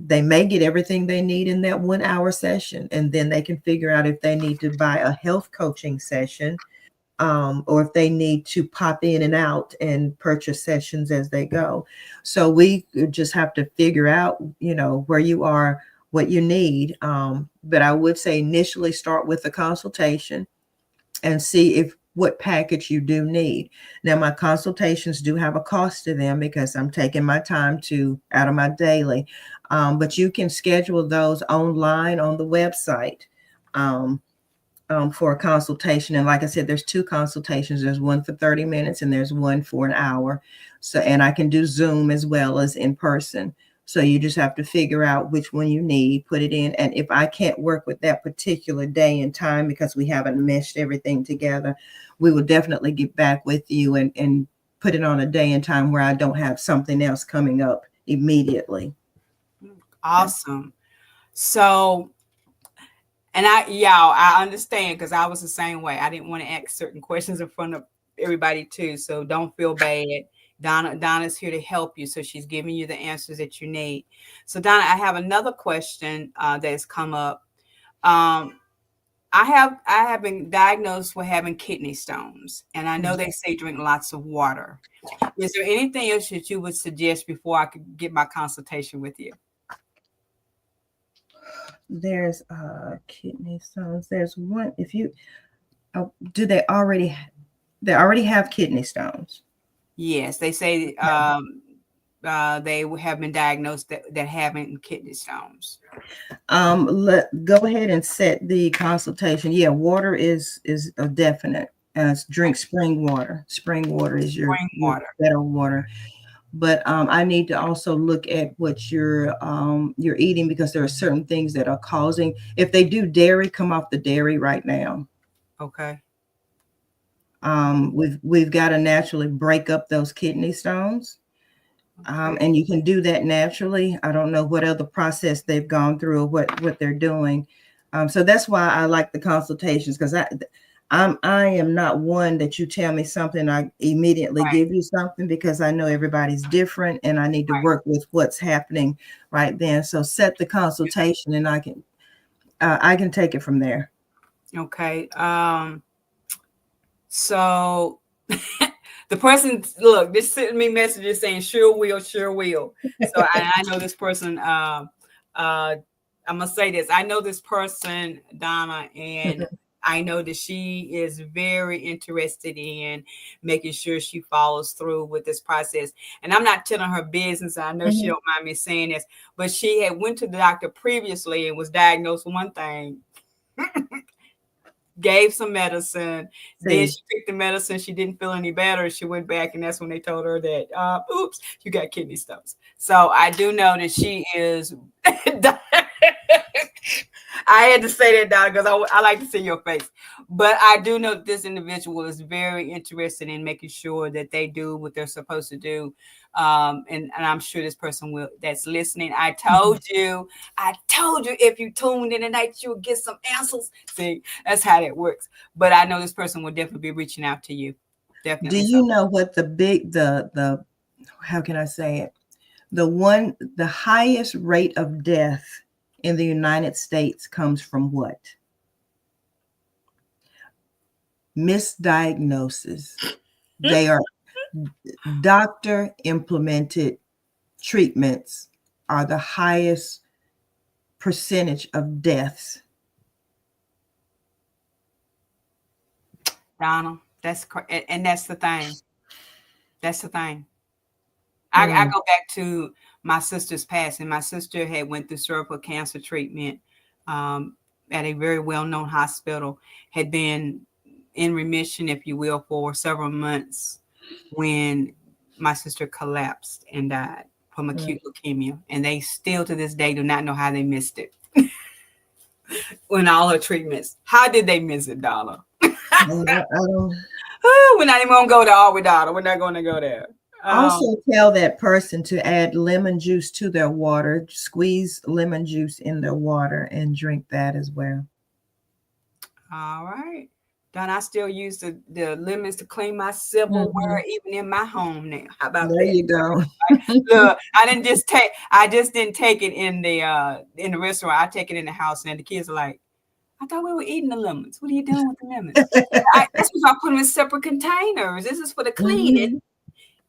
Speaker 2: They may get everything they need in that 1 hour session, and then they can figure out if they need to buy a health coaching session, or if they need to pop in and out and purchase sessions as they go. So we just have to figure out, where you are, what you need. But I would say initially start with a consultation and see what package you do need. Now, my consultations do have a cost to them because I'm taking my time out of my daily, but you can schedule those online on the website. for a consultation. And like I said, there's 2 consultations. There's one for 30 minutes and there's one for an hour. So, and I can do Zoom as well as in person. So you just have to figure out which one you need, put it in. And if I can't work with that particular day and time because we haven't meshed everything together, we will definitely get back with you and put it on a day and time where I don't have something else coming up immediately.
Speaker 1: Awesome. So, and I understand, because I was the same way. I didn't want to ask certain questions in front of everybody too. So don't feel bad. Donna's here to help you. So she's giving you the answers that you need. So Donna, I have another question that has come up. I have been diagnosed with having kidney stones, and I know they say drink lots of water. Is there anything else that you would suggest before I could get my consultation with you?
Speaker 2: There's kidney stones. There's one. If you do, they already have kidney stones.
Speaker 1: Yes, they say they have been diagnosed that having kidney stones.
Speaker 2: Go ahead and set the consultation. Yeah, water is a definite. Drink spring water. Spring water is your better water. But I need to also look at what you're eating, because there are certain things that are causing. If they do dairy, come off the dairy right now.
Speaker 1: Okay.
Speaker 2: We've got to naturally break up those kidney stones. And you can do that naturally. I don't know what other process they've gone through or what they're doing. So that's why I like the consultations, because I am not one that you tell me something, I immediately give you something, because I know everybody's different and I need to work with what's happening right then. So set the consultation and I can take it from there.
Speaker 1: Okay. So the person, look, just sending me messages saying, sure will. So I know this person, I'm going to say this. I know this person, Donna, and I know that she is very interested in making sure she follows through with this process. And I'm not telling her business. I know she don't mind me saying this, but she had went to the doctor previously and was diagnosed with one thing. Gave some medicine. Then she picked the medicine. She didn't feel any better. She went back, and that's when they told her that, oops, you got kidney stones. So I do know that she is. I had to say that, Donna, because I like to see your face. But I do know that this individual is very interested in making sure that they do what they're supposed to do. And I'm sure this person that's listening. I told you, if you tuned in tonight, you'll get some answers. See, that's how that works. But I know this person will definitely be reaching out to you. Definitely.
Speaker 2: Do you know what the how can I say it? The highest rate of death in the United States comes from what? Misdiagnosis. They are doctor implemented treatments are the highest percentage of deaths.
Speaker 1: Donna, that's the thing. That's the thing. I go back to my sister's passing. My sister had went through cervical cancer treatment at a very well-known hospital, had been in remission, if you will, for several months when my sister collapsed and died from acute leukemia. And they still to this day do not know how they missed it. In all her treatments. How did they miss it, Donna? We're not even going to go there, are we, Donna? We're not going to go there.
Speaker 2: Also tell that person to add lemon juice to their water. Squeeze lemon juice in their water and drink that as well.
Speaker 1: All right. Donna, I still use the lemons to clean my silverware, even in my home now. How about
Speaker 2: there? There you go.
Speaker 1: Look, I just didn't take it in the restaurant. I take it in the house, and the kids are like, I thought we were eating the lemons. What are you doing with the lemons? That's because I put them in separate containers. This is for the cleaning.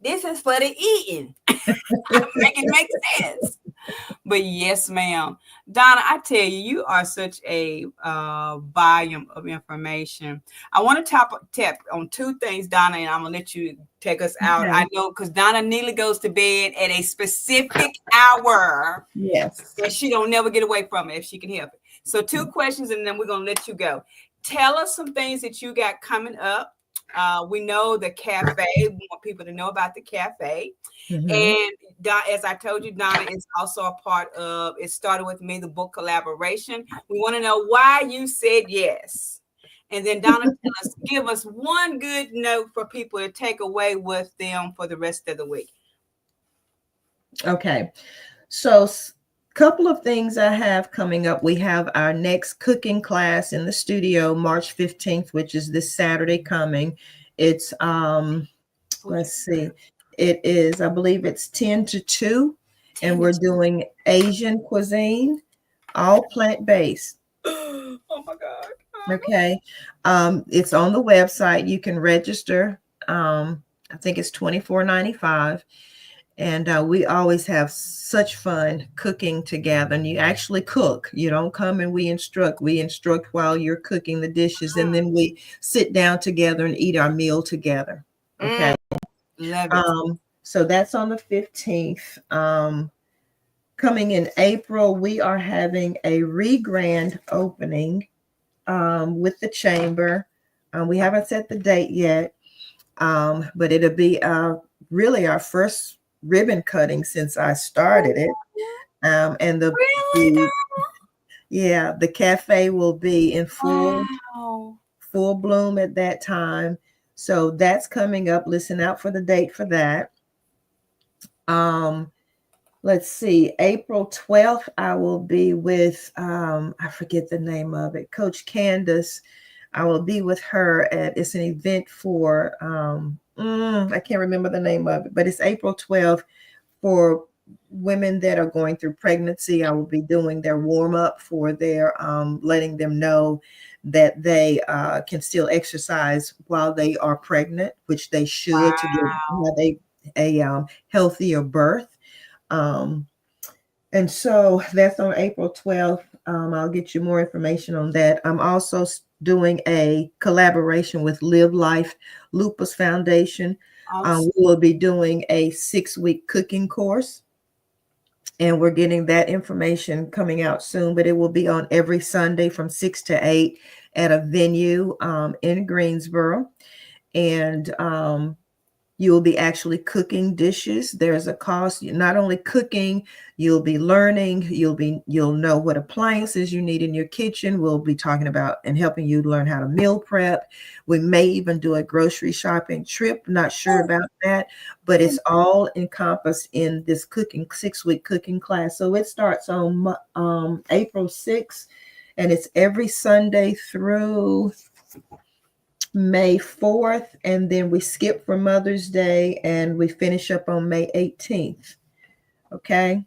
Speaker 1: This is for the eating. Make it make sense. But yes, ma'am. Donna, I tell you, you are such a volume of information. I want to tap on 2 things, Donna, and I'm going to let you take us out. I know because Donna Neely goes to bed at a specific hour.
Speaker 2: Yes.
Speaker 1: And she don't never get away from it if she can help it. So 2 questions, and then we're going to let you go. Tell us some things that you got coming up. We know the cafe. We want people to know about the cafe. And as I told you, Donna is also a part of It Started With Me, the book collaboration. We want to know why you said yes. And then Donna, give us one good note for people to take away with them for the rest of the week.
Speaker 2: Okay. So couple of things I have coming up. We have our next cooking class in the studio, March 15th, which is this Saturday coming. It's, let's see, it is, I believe it's 10 to 2, and we're doing Asian cuisine, all plant-based.
Speaker 1: Oh my God.
Speaker 2: Okay. It's on the website. You can register. I think it's $24.95. And we always have such fun cooking together. And you actually cook. You don't come and we instruct. We instruct while you're cooking the dishes. And then we sit down together and eat our meal together. Okay.
Speaker 1: Love it.
Speaker 2: So that's on the 15th. Coming in April, we are having a re-grand opening with the chamber. We haven't set the date yet, but it'll be really our first ribbon cutting since I started it. And the cafe will be in full bloom at that time. So that's coming up. Listen out for the date for that. Let's see, April 12th, I will be with, I forget the name of it, Coach Candace. I will be with her it's an event for, I can't remember the name of it, but it's April 12th for women that are going through pregnancy. I will be doing their warm up for their, letting them know that they can still exercise while they are pregnant, which they should to get a healthier birth. And so that's on April 12th. I'll get you more information on that. I'm also doing a collaboration with Live Life Lupus Foundation. We will be doing a 6-week cooking course, and we're getting that information coming out soon, but it will be on every Sunday from 6 to 8 at a venue in Greensboro. And you will be actually cooking dishes. There's a cost. You're not only cooking, you'll be learning. You'll know what appliances you need in your kitchen. We'll be talking about and helping you learn how to meal prep. We may even do a grocery shopping trip. Not sure about that, but it's all encompassed in this 6-week cooking class. So it starts on April 6th, and it's every Sunday through May 4th, and then we skip for Mother's Day and we finish up on May 18th. Okay.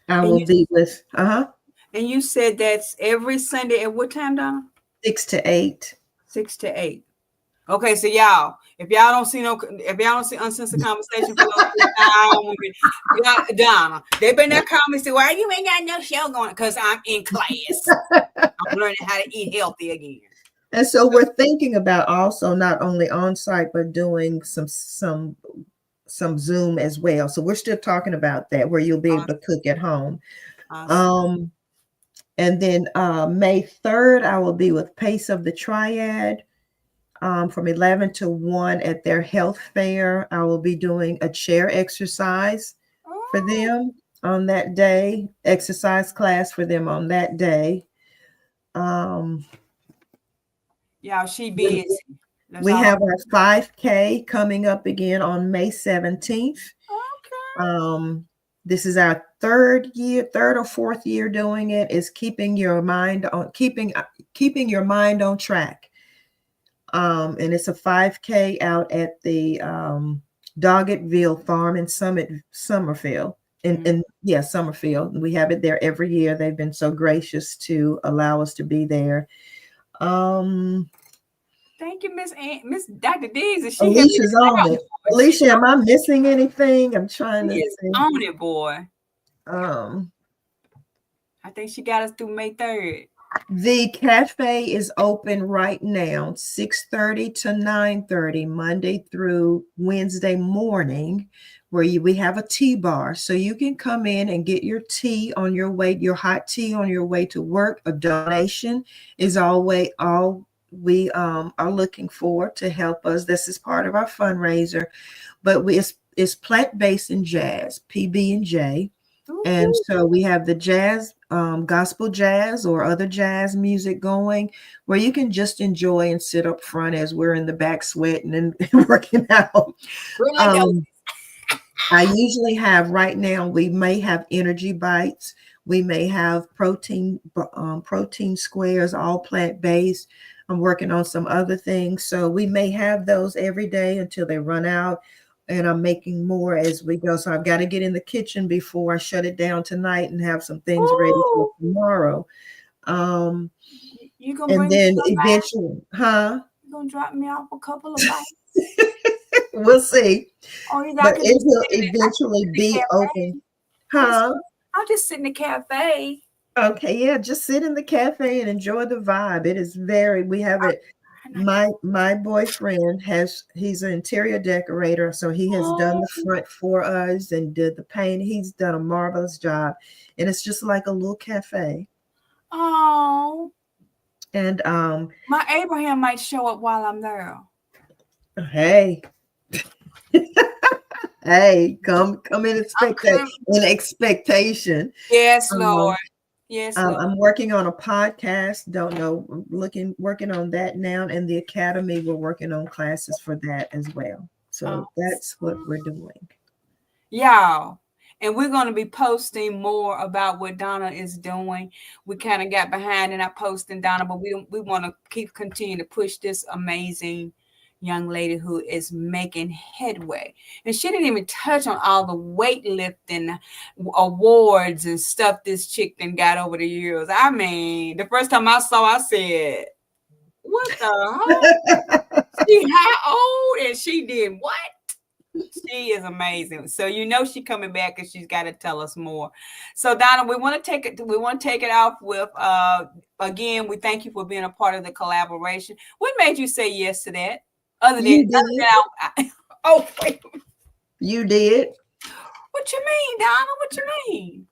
Speaker 2: I will be with,
Speaker 1: And you said that's every Sunday at what time, Donna?
Speaker 2: 6 to 8.
Speaker 1: 6 to 8. Okay, so y'all, if y'all don't see Uncensored Conversation for Donna, they better not call me and say, "Why you ain't got no show going?" Because I'm in class. I'm learning how to eat healthy again.
Speaker 2: And so we're thinking about also not only on site, but doing some Zoom as well. So we're still talking about that, where you'll be able to cook at home. Awesome. And then May 3rd, I will be with Pace of the Triad from 11 to 1 at their health fair. I will be doing a chair exercise for them on that day, exercise class for them on that day.
Speaker 1: Yeah, she busy.
Speaker 2: We have our 5K coming up again on May 17th.
Speaker 1: Okay.
Speaker 2: This is our third or fourth year doing it. Is keeping your mind on track. And it's a 5K out at the Doggettville Farm in Summerfield. Summerfield. We have it there every year. They've been so gracious to allow us to be there.
Speaker 1: Thank you, Miss Dr. Dees.
Speaker 2: Alicia's on it. Alicia, am I missing anything? I'm trying to see.
Speaker 1: On it, boy.
Speaker 2: I
Speaker 1: think she got us through May 3rd.
Speaker 2: The cafe is open right now, 6:30 to 9:30, Monday through Wednesday morning, where we have a tea bar. So you can come in and get your tea on your way, your hot tea on your way to work. A donation is always all we are looking for to help us. This is part of our fundraiser, but it's plant-based and jazz, PB and J. And so we have the jazz, gospel jazz or other jazz music going where you can just enjoy and sit up front as we're in the back sweating and working out. I usually have right now, we may have energy bites. We may have protein squares, all plant-based. I'm working on some other things. So we may have those every day until they run out. And I'm making more as we go. So I've got to get in the kitchen before I shut it down tonight and have some things ready for tomorrow.
Speaker 1: You gonna
Speaker 2: and
Speaker 1: bring
Speaker 2: then eventually,
Speaker 1: you gonna drop me off a couple of bites?
Speaker 2: We'll see. But it will
Speaker 1: eventually
Speaker 2: eventually be open.
Speaker 1: I'll just sit in the cafe.
Speaker 2: Okay, yeah, just sit in the cafe and enjoy the vibe. It is we have it. My boyfriend he's an interior decorator, so he has done the front for us and did the paint. He's done a marvelous job, and it's just like a little cafe.
Speaker 1: Oh,
Speaker 2: and
Speaker 1: my Abraham might show up while I'm there.
Speaker 2: Hey. Hey, come in expectation.
Speaker 1: Yes, Lord. Yes, Lord.
Speaker 2: I'm working on a podcast. Don't know, working on that now. And the academy, we're working on classes for that as well. So that's what we're doing.
Speaker 1: Y'all. And we're going to be posting more about what Donna is doing. We kind of got behind in our posting, Donna, but we want to continue to push this amazing young lady who is making headway. And she didn't even touch on all the weightlifting awards and stuff this chick then got over the years. I mean, the first time I saw, I said, what the hell? She how old and she did what? She is amazing. So she coming back and she's got to tell us more. So Donna, we want to take it off with again, we thank you for being a part of the collaboration. What made you say yes to that? Other than wait.
Speaker 2: You did.
Speaker 1: What you mean, Donna? What you mean?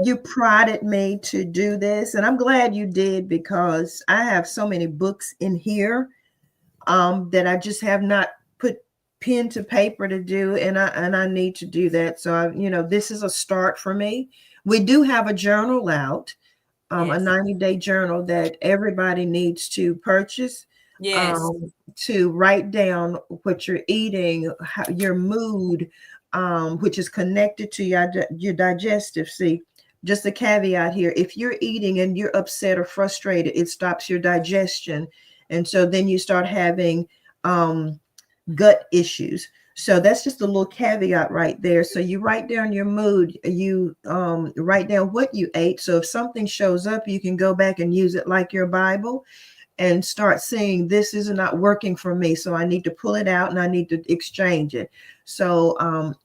Speaker 2: You prodded me to do this, and I'm glad you did because I have so many books in here that I just have not put pen to paper to do, and I need to do that. So this is a start for me. We do have a journal out, a 90-day journal that everybody needs to purchase.
Speaker 1: Yes.
Speaker 2: To write down what you're eating, your mood, which is connected to your digestive. See, just a caveat here: if you're eating and you're upset or frustrated, it stops your digestion, and so then you start having gut issues. So that's just a little caveat right there. So you write down your mood, you write down what you ate. So if something shows up, you can go back and use it like your Bible and start saying, this is not working for me. So I need to pull it out and I need to exchange it. So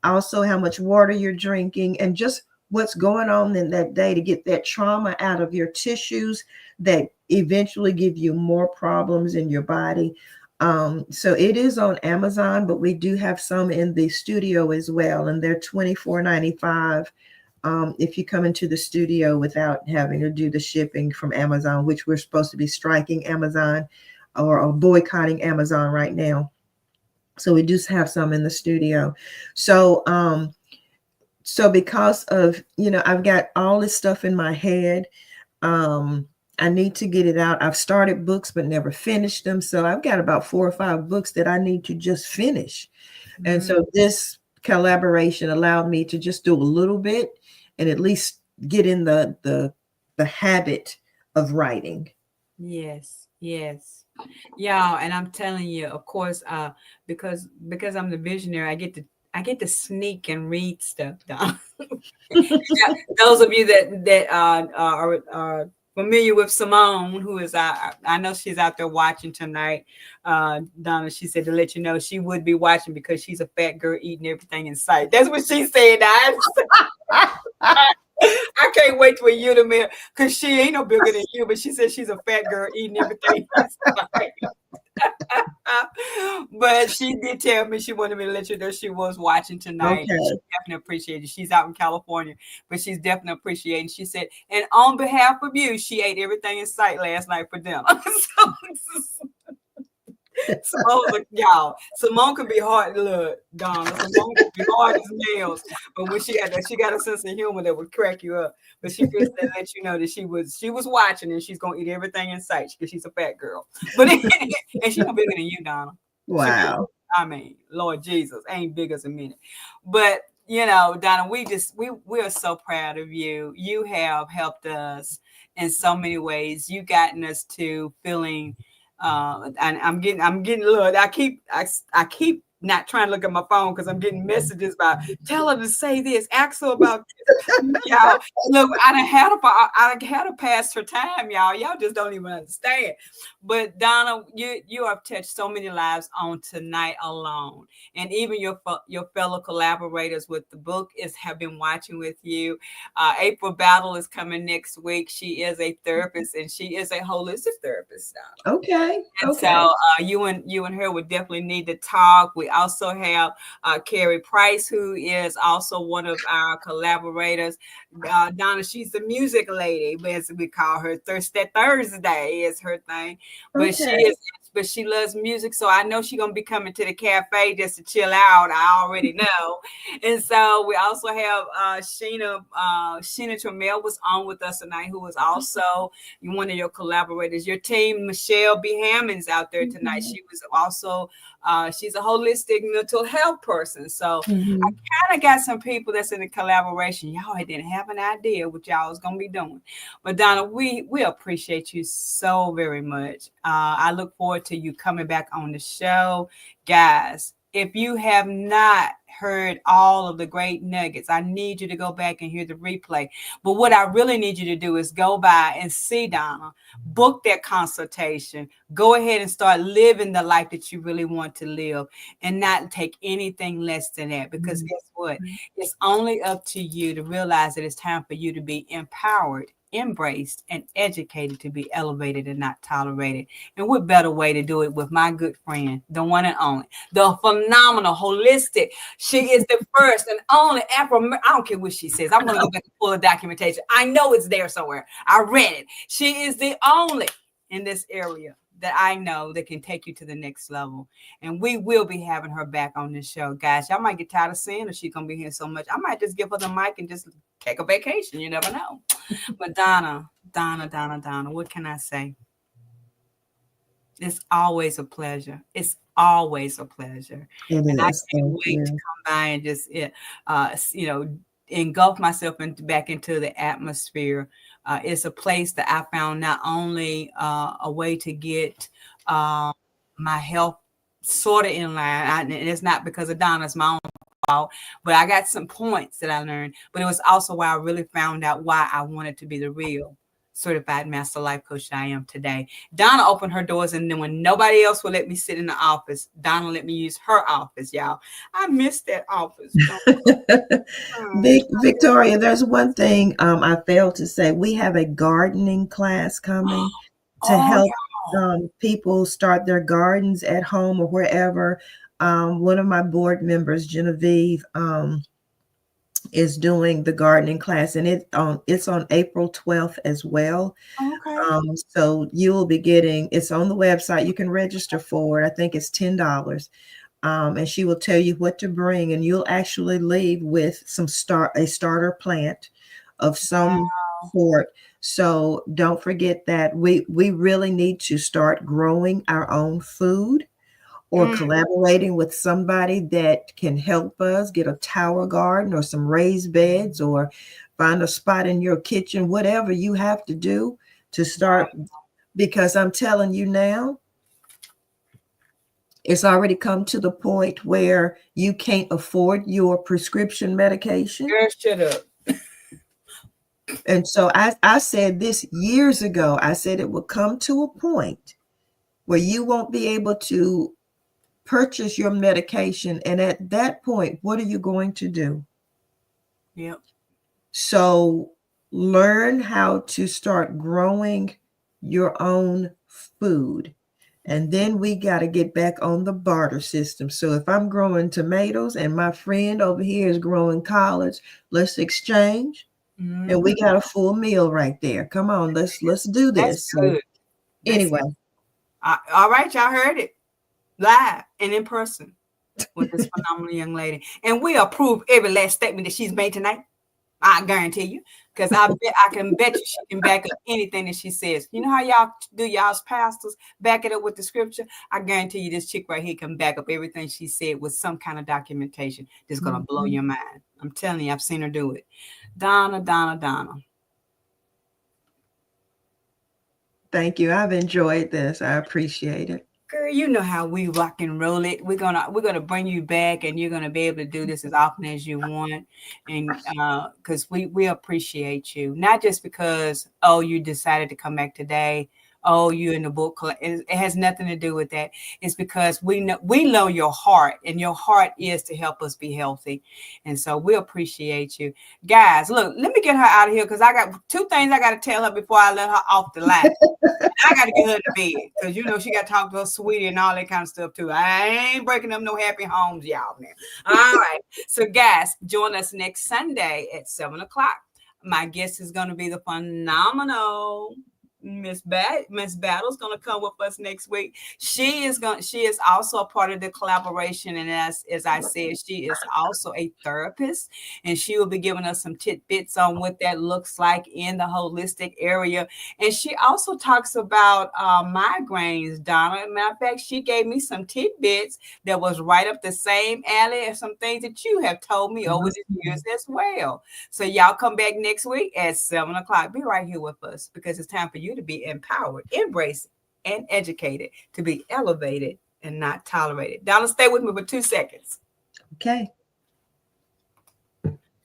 Speaker 2: also how much water you're drinking and just what's going on in that day to get that trauma out of your tissues that eventually give you more problems in your body. So it is on Amazon, but we do have some in the studio as well. And they're $24.95. If you come into the studio without having to do the shipping from Amazon, which we're supposed to be striking Amazon or boycotting Amazon right now. So we do have some in the studio. So because of, I've got all this stuff in my head. I need to get it out. I've started books, but never finished them. So I've got about 4 or 5 books that I need to just finish. Mm-hmm. And so this collaboration allowed me to just do a little bit and at least get in the habit of writing.
Speaker 1: Yes. Yeah. And I'm telling you, of course, because I'm the visionary, I get to sneak and read stuff down. Those of you that are familiar with Simone, who is I know she's out there watching tonight. Donna, she said to let you know she would be watching because she's a fat girl eating everything in sight. That's what she said. I can't wait for you to meet her because she ain't no bigger than you, but she said she's a fat girl eating everything. But she did tell me she wanted me to let you know she was watching tonight.
Speaker 2: Okay.
Speaker 1: She definitely appreciated it. She's out in California, but she's definitely appreciating. She said, and on behalf of you, she ate everything in sight last night for dinner. Y'all, Simone can be hard. Look, Donna, Simone can be hard as nails, but when she got a sense of humor that would crack you up. But she just let you know that she was watching, and she's gonna eat everything in sight because she's a fat girl. But and she's no bigger than you, Donna.
Speaker 2: Wow.
Speaker 1: I mean, Lord Jesus, ain't big as a minute. But Donna, we are so proud of you. You have helped us in so many ways. You gotten us to feeling. And I'm getting look. I keep not trying to look at my phone because I'm getting messages about tell her to say this, ask her about this. Y'all, look, I had to pass her time, y'all. Y'all just don't even understand. But Donna, you have touched so many lives on tonight alone, and even your fellow collaborators with the book have been watching with you. April Battle is coming next week. She is a therapist, and she is a holistic therapist, Donna.
Speaker 2: Okay.
Speaker 1: And so you and her would definitely need to talk. We also have Carrie Price, who is also one of our collaborators. Donna, she's the music lady, as we call her. Thursday is her thing, but she loves music, so I know she's gonna be coming to the cafe just to chill out. I already know. And so we also have Sheena Trammell was on with us tonight, who was also one of your collaborators. Your team, Michelle B. Hammond's out there tonight. She was also she's a holistic mental health person. So I kind of got some people that's in the collaboration. Y'all didn't have an idea what y'all was gonna be doing. But Donna, we appreciate you so very much. I look forward to you coming back on the show. Guys, if you have not heard all of the great nuggets, I need you to go back and hear the replay. But what I really need you to do is go by and see Donna, book that consultation, go ahead and start living the life that you really want to live and not take anything less than that. Because guess what? It's only up to you to realize that it's time for you to be empowered, embraced, and educated to be elevated and not tolerated. And what better way to do it with my good friend, the one and only, the phenomenal, holistic. She is the first and only Afro. I don't care what she says. I'm going to go back and pull the documentation. I know it's there somewhere. I read it. She is the only in this area that I know that can take you to the next level. And we will be having her back on this show. Guys, y'all might get tired of seeing her. She's going to be here so much. I might just give her the mic and just take a vacation. You never know. But Donna, what can I say? It's always a pleasure. It's always a pleasure. And I can't wait to come by and just, engulf myself back into the atmosphere. It's a place that I found not only a way to get my health sort of in line. And it's not because of Donna's, my own fault, but I got some points that I learned. But it was also why I really found out why I wanted to be the real certified master life coach that I am today. Donna opened her doors, and then when nobody else would let me sit in the office, Donna let me use her office, y'all. I missed that office.
Speaker 2: Victoria, there's one thing I failed to say. We have a gardening class coming to help people start their gardens at home or wherever. One of my board members, Genevieve, is doing the gardening class, and it's on April 12th as well.
Speaker 1: Okay.
Speaker 2: So you will be getting, it's on the website. You can register for it. I think it's $10. And she will tell you what to bring, and you'll actually leave with a starter plant of some sort. So don't forget that we really need to start growing our own food, or collaborating with somebody that can help us get a tower garden or some raised beds, or find a spot in your kitchen, whatever you have to do to start. Because I'm telling you now, it's already come to the point where you can't afford your prescription medication.
Speaker 1: Girl, shut up.
Speaker 2: And so I said this years ago. I said it will come to a point where you won't be able to purchase your medication. And at that point, what are you going to do?
Speaker 1: Yep.
Speaker 2: So learn how to start growing your own food. And then we got to get back on the barter system. So if I'm growing tomatoes and my friend over here is growing collards, let's exchange.
Speaker 1: Mm-hmm.
Speaker 2: And we got a full meal right there. Come on, let's do this.
Speaker 1: That's good.
Speaker 2: Anyway.
Speaker 1: All right, y'all heard it live and in person with this phenomenal young lady. And we approve every last statement that she's made tonight. I guarantee you, because I can bet you she can back up anything that she says. You know how y'all do, y'all's pastors back it up with the scripture? I guarantee you this chick right here can back up everything she said with some kind of documentation that's going to blow your mind. I'm telling you, I've seen her do it. Donna.
Speaker 2: Thank you. I've enjoyed this. I appreciate it.
Speaker 1: Girl, you know how we rock and roll it. We're gonna bring you back, and you're gonna be able to do this as often as you want, and because we appreciate you, not just because you decided to come back today. You're in the book club. It has nothing to do with that. It's because we know your heart, and your heart is to help us be healthy, and so we appreciate you, guys. Look, let me get her out of here because I got two things I got to tell her before I let her off the line. I got to get her to bed because you know she got to talk to her sweetie and all that kind of stuff too. I ain't breaking up no happy homes, y'all. Man. All right, so guys, join us next Sunday at 7:00. My guest is going to be the phenomenal Miss Battle's gonna come with us next week. She is also a part of the collaboration, and as I said, she is also a therapist, and she will be giving us some tidbits on what that looks like in the holistic area. And she also talks about migraines, Donna. Matter of fact, she gave me some tidbits that was right up the same alley as some things that you have told me over the years as well. So y'all come back next week at 7:00. Be right here with us because it's time for you to be empowered, embraced, and educated, to be elevated and not tolerated. Donna, stay with me for 2 seconds.
Speaker 2: Okay.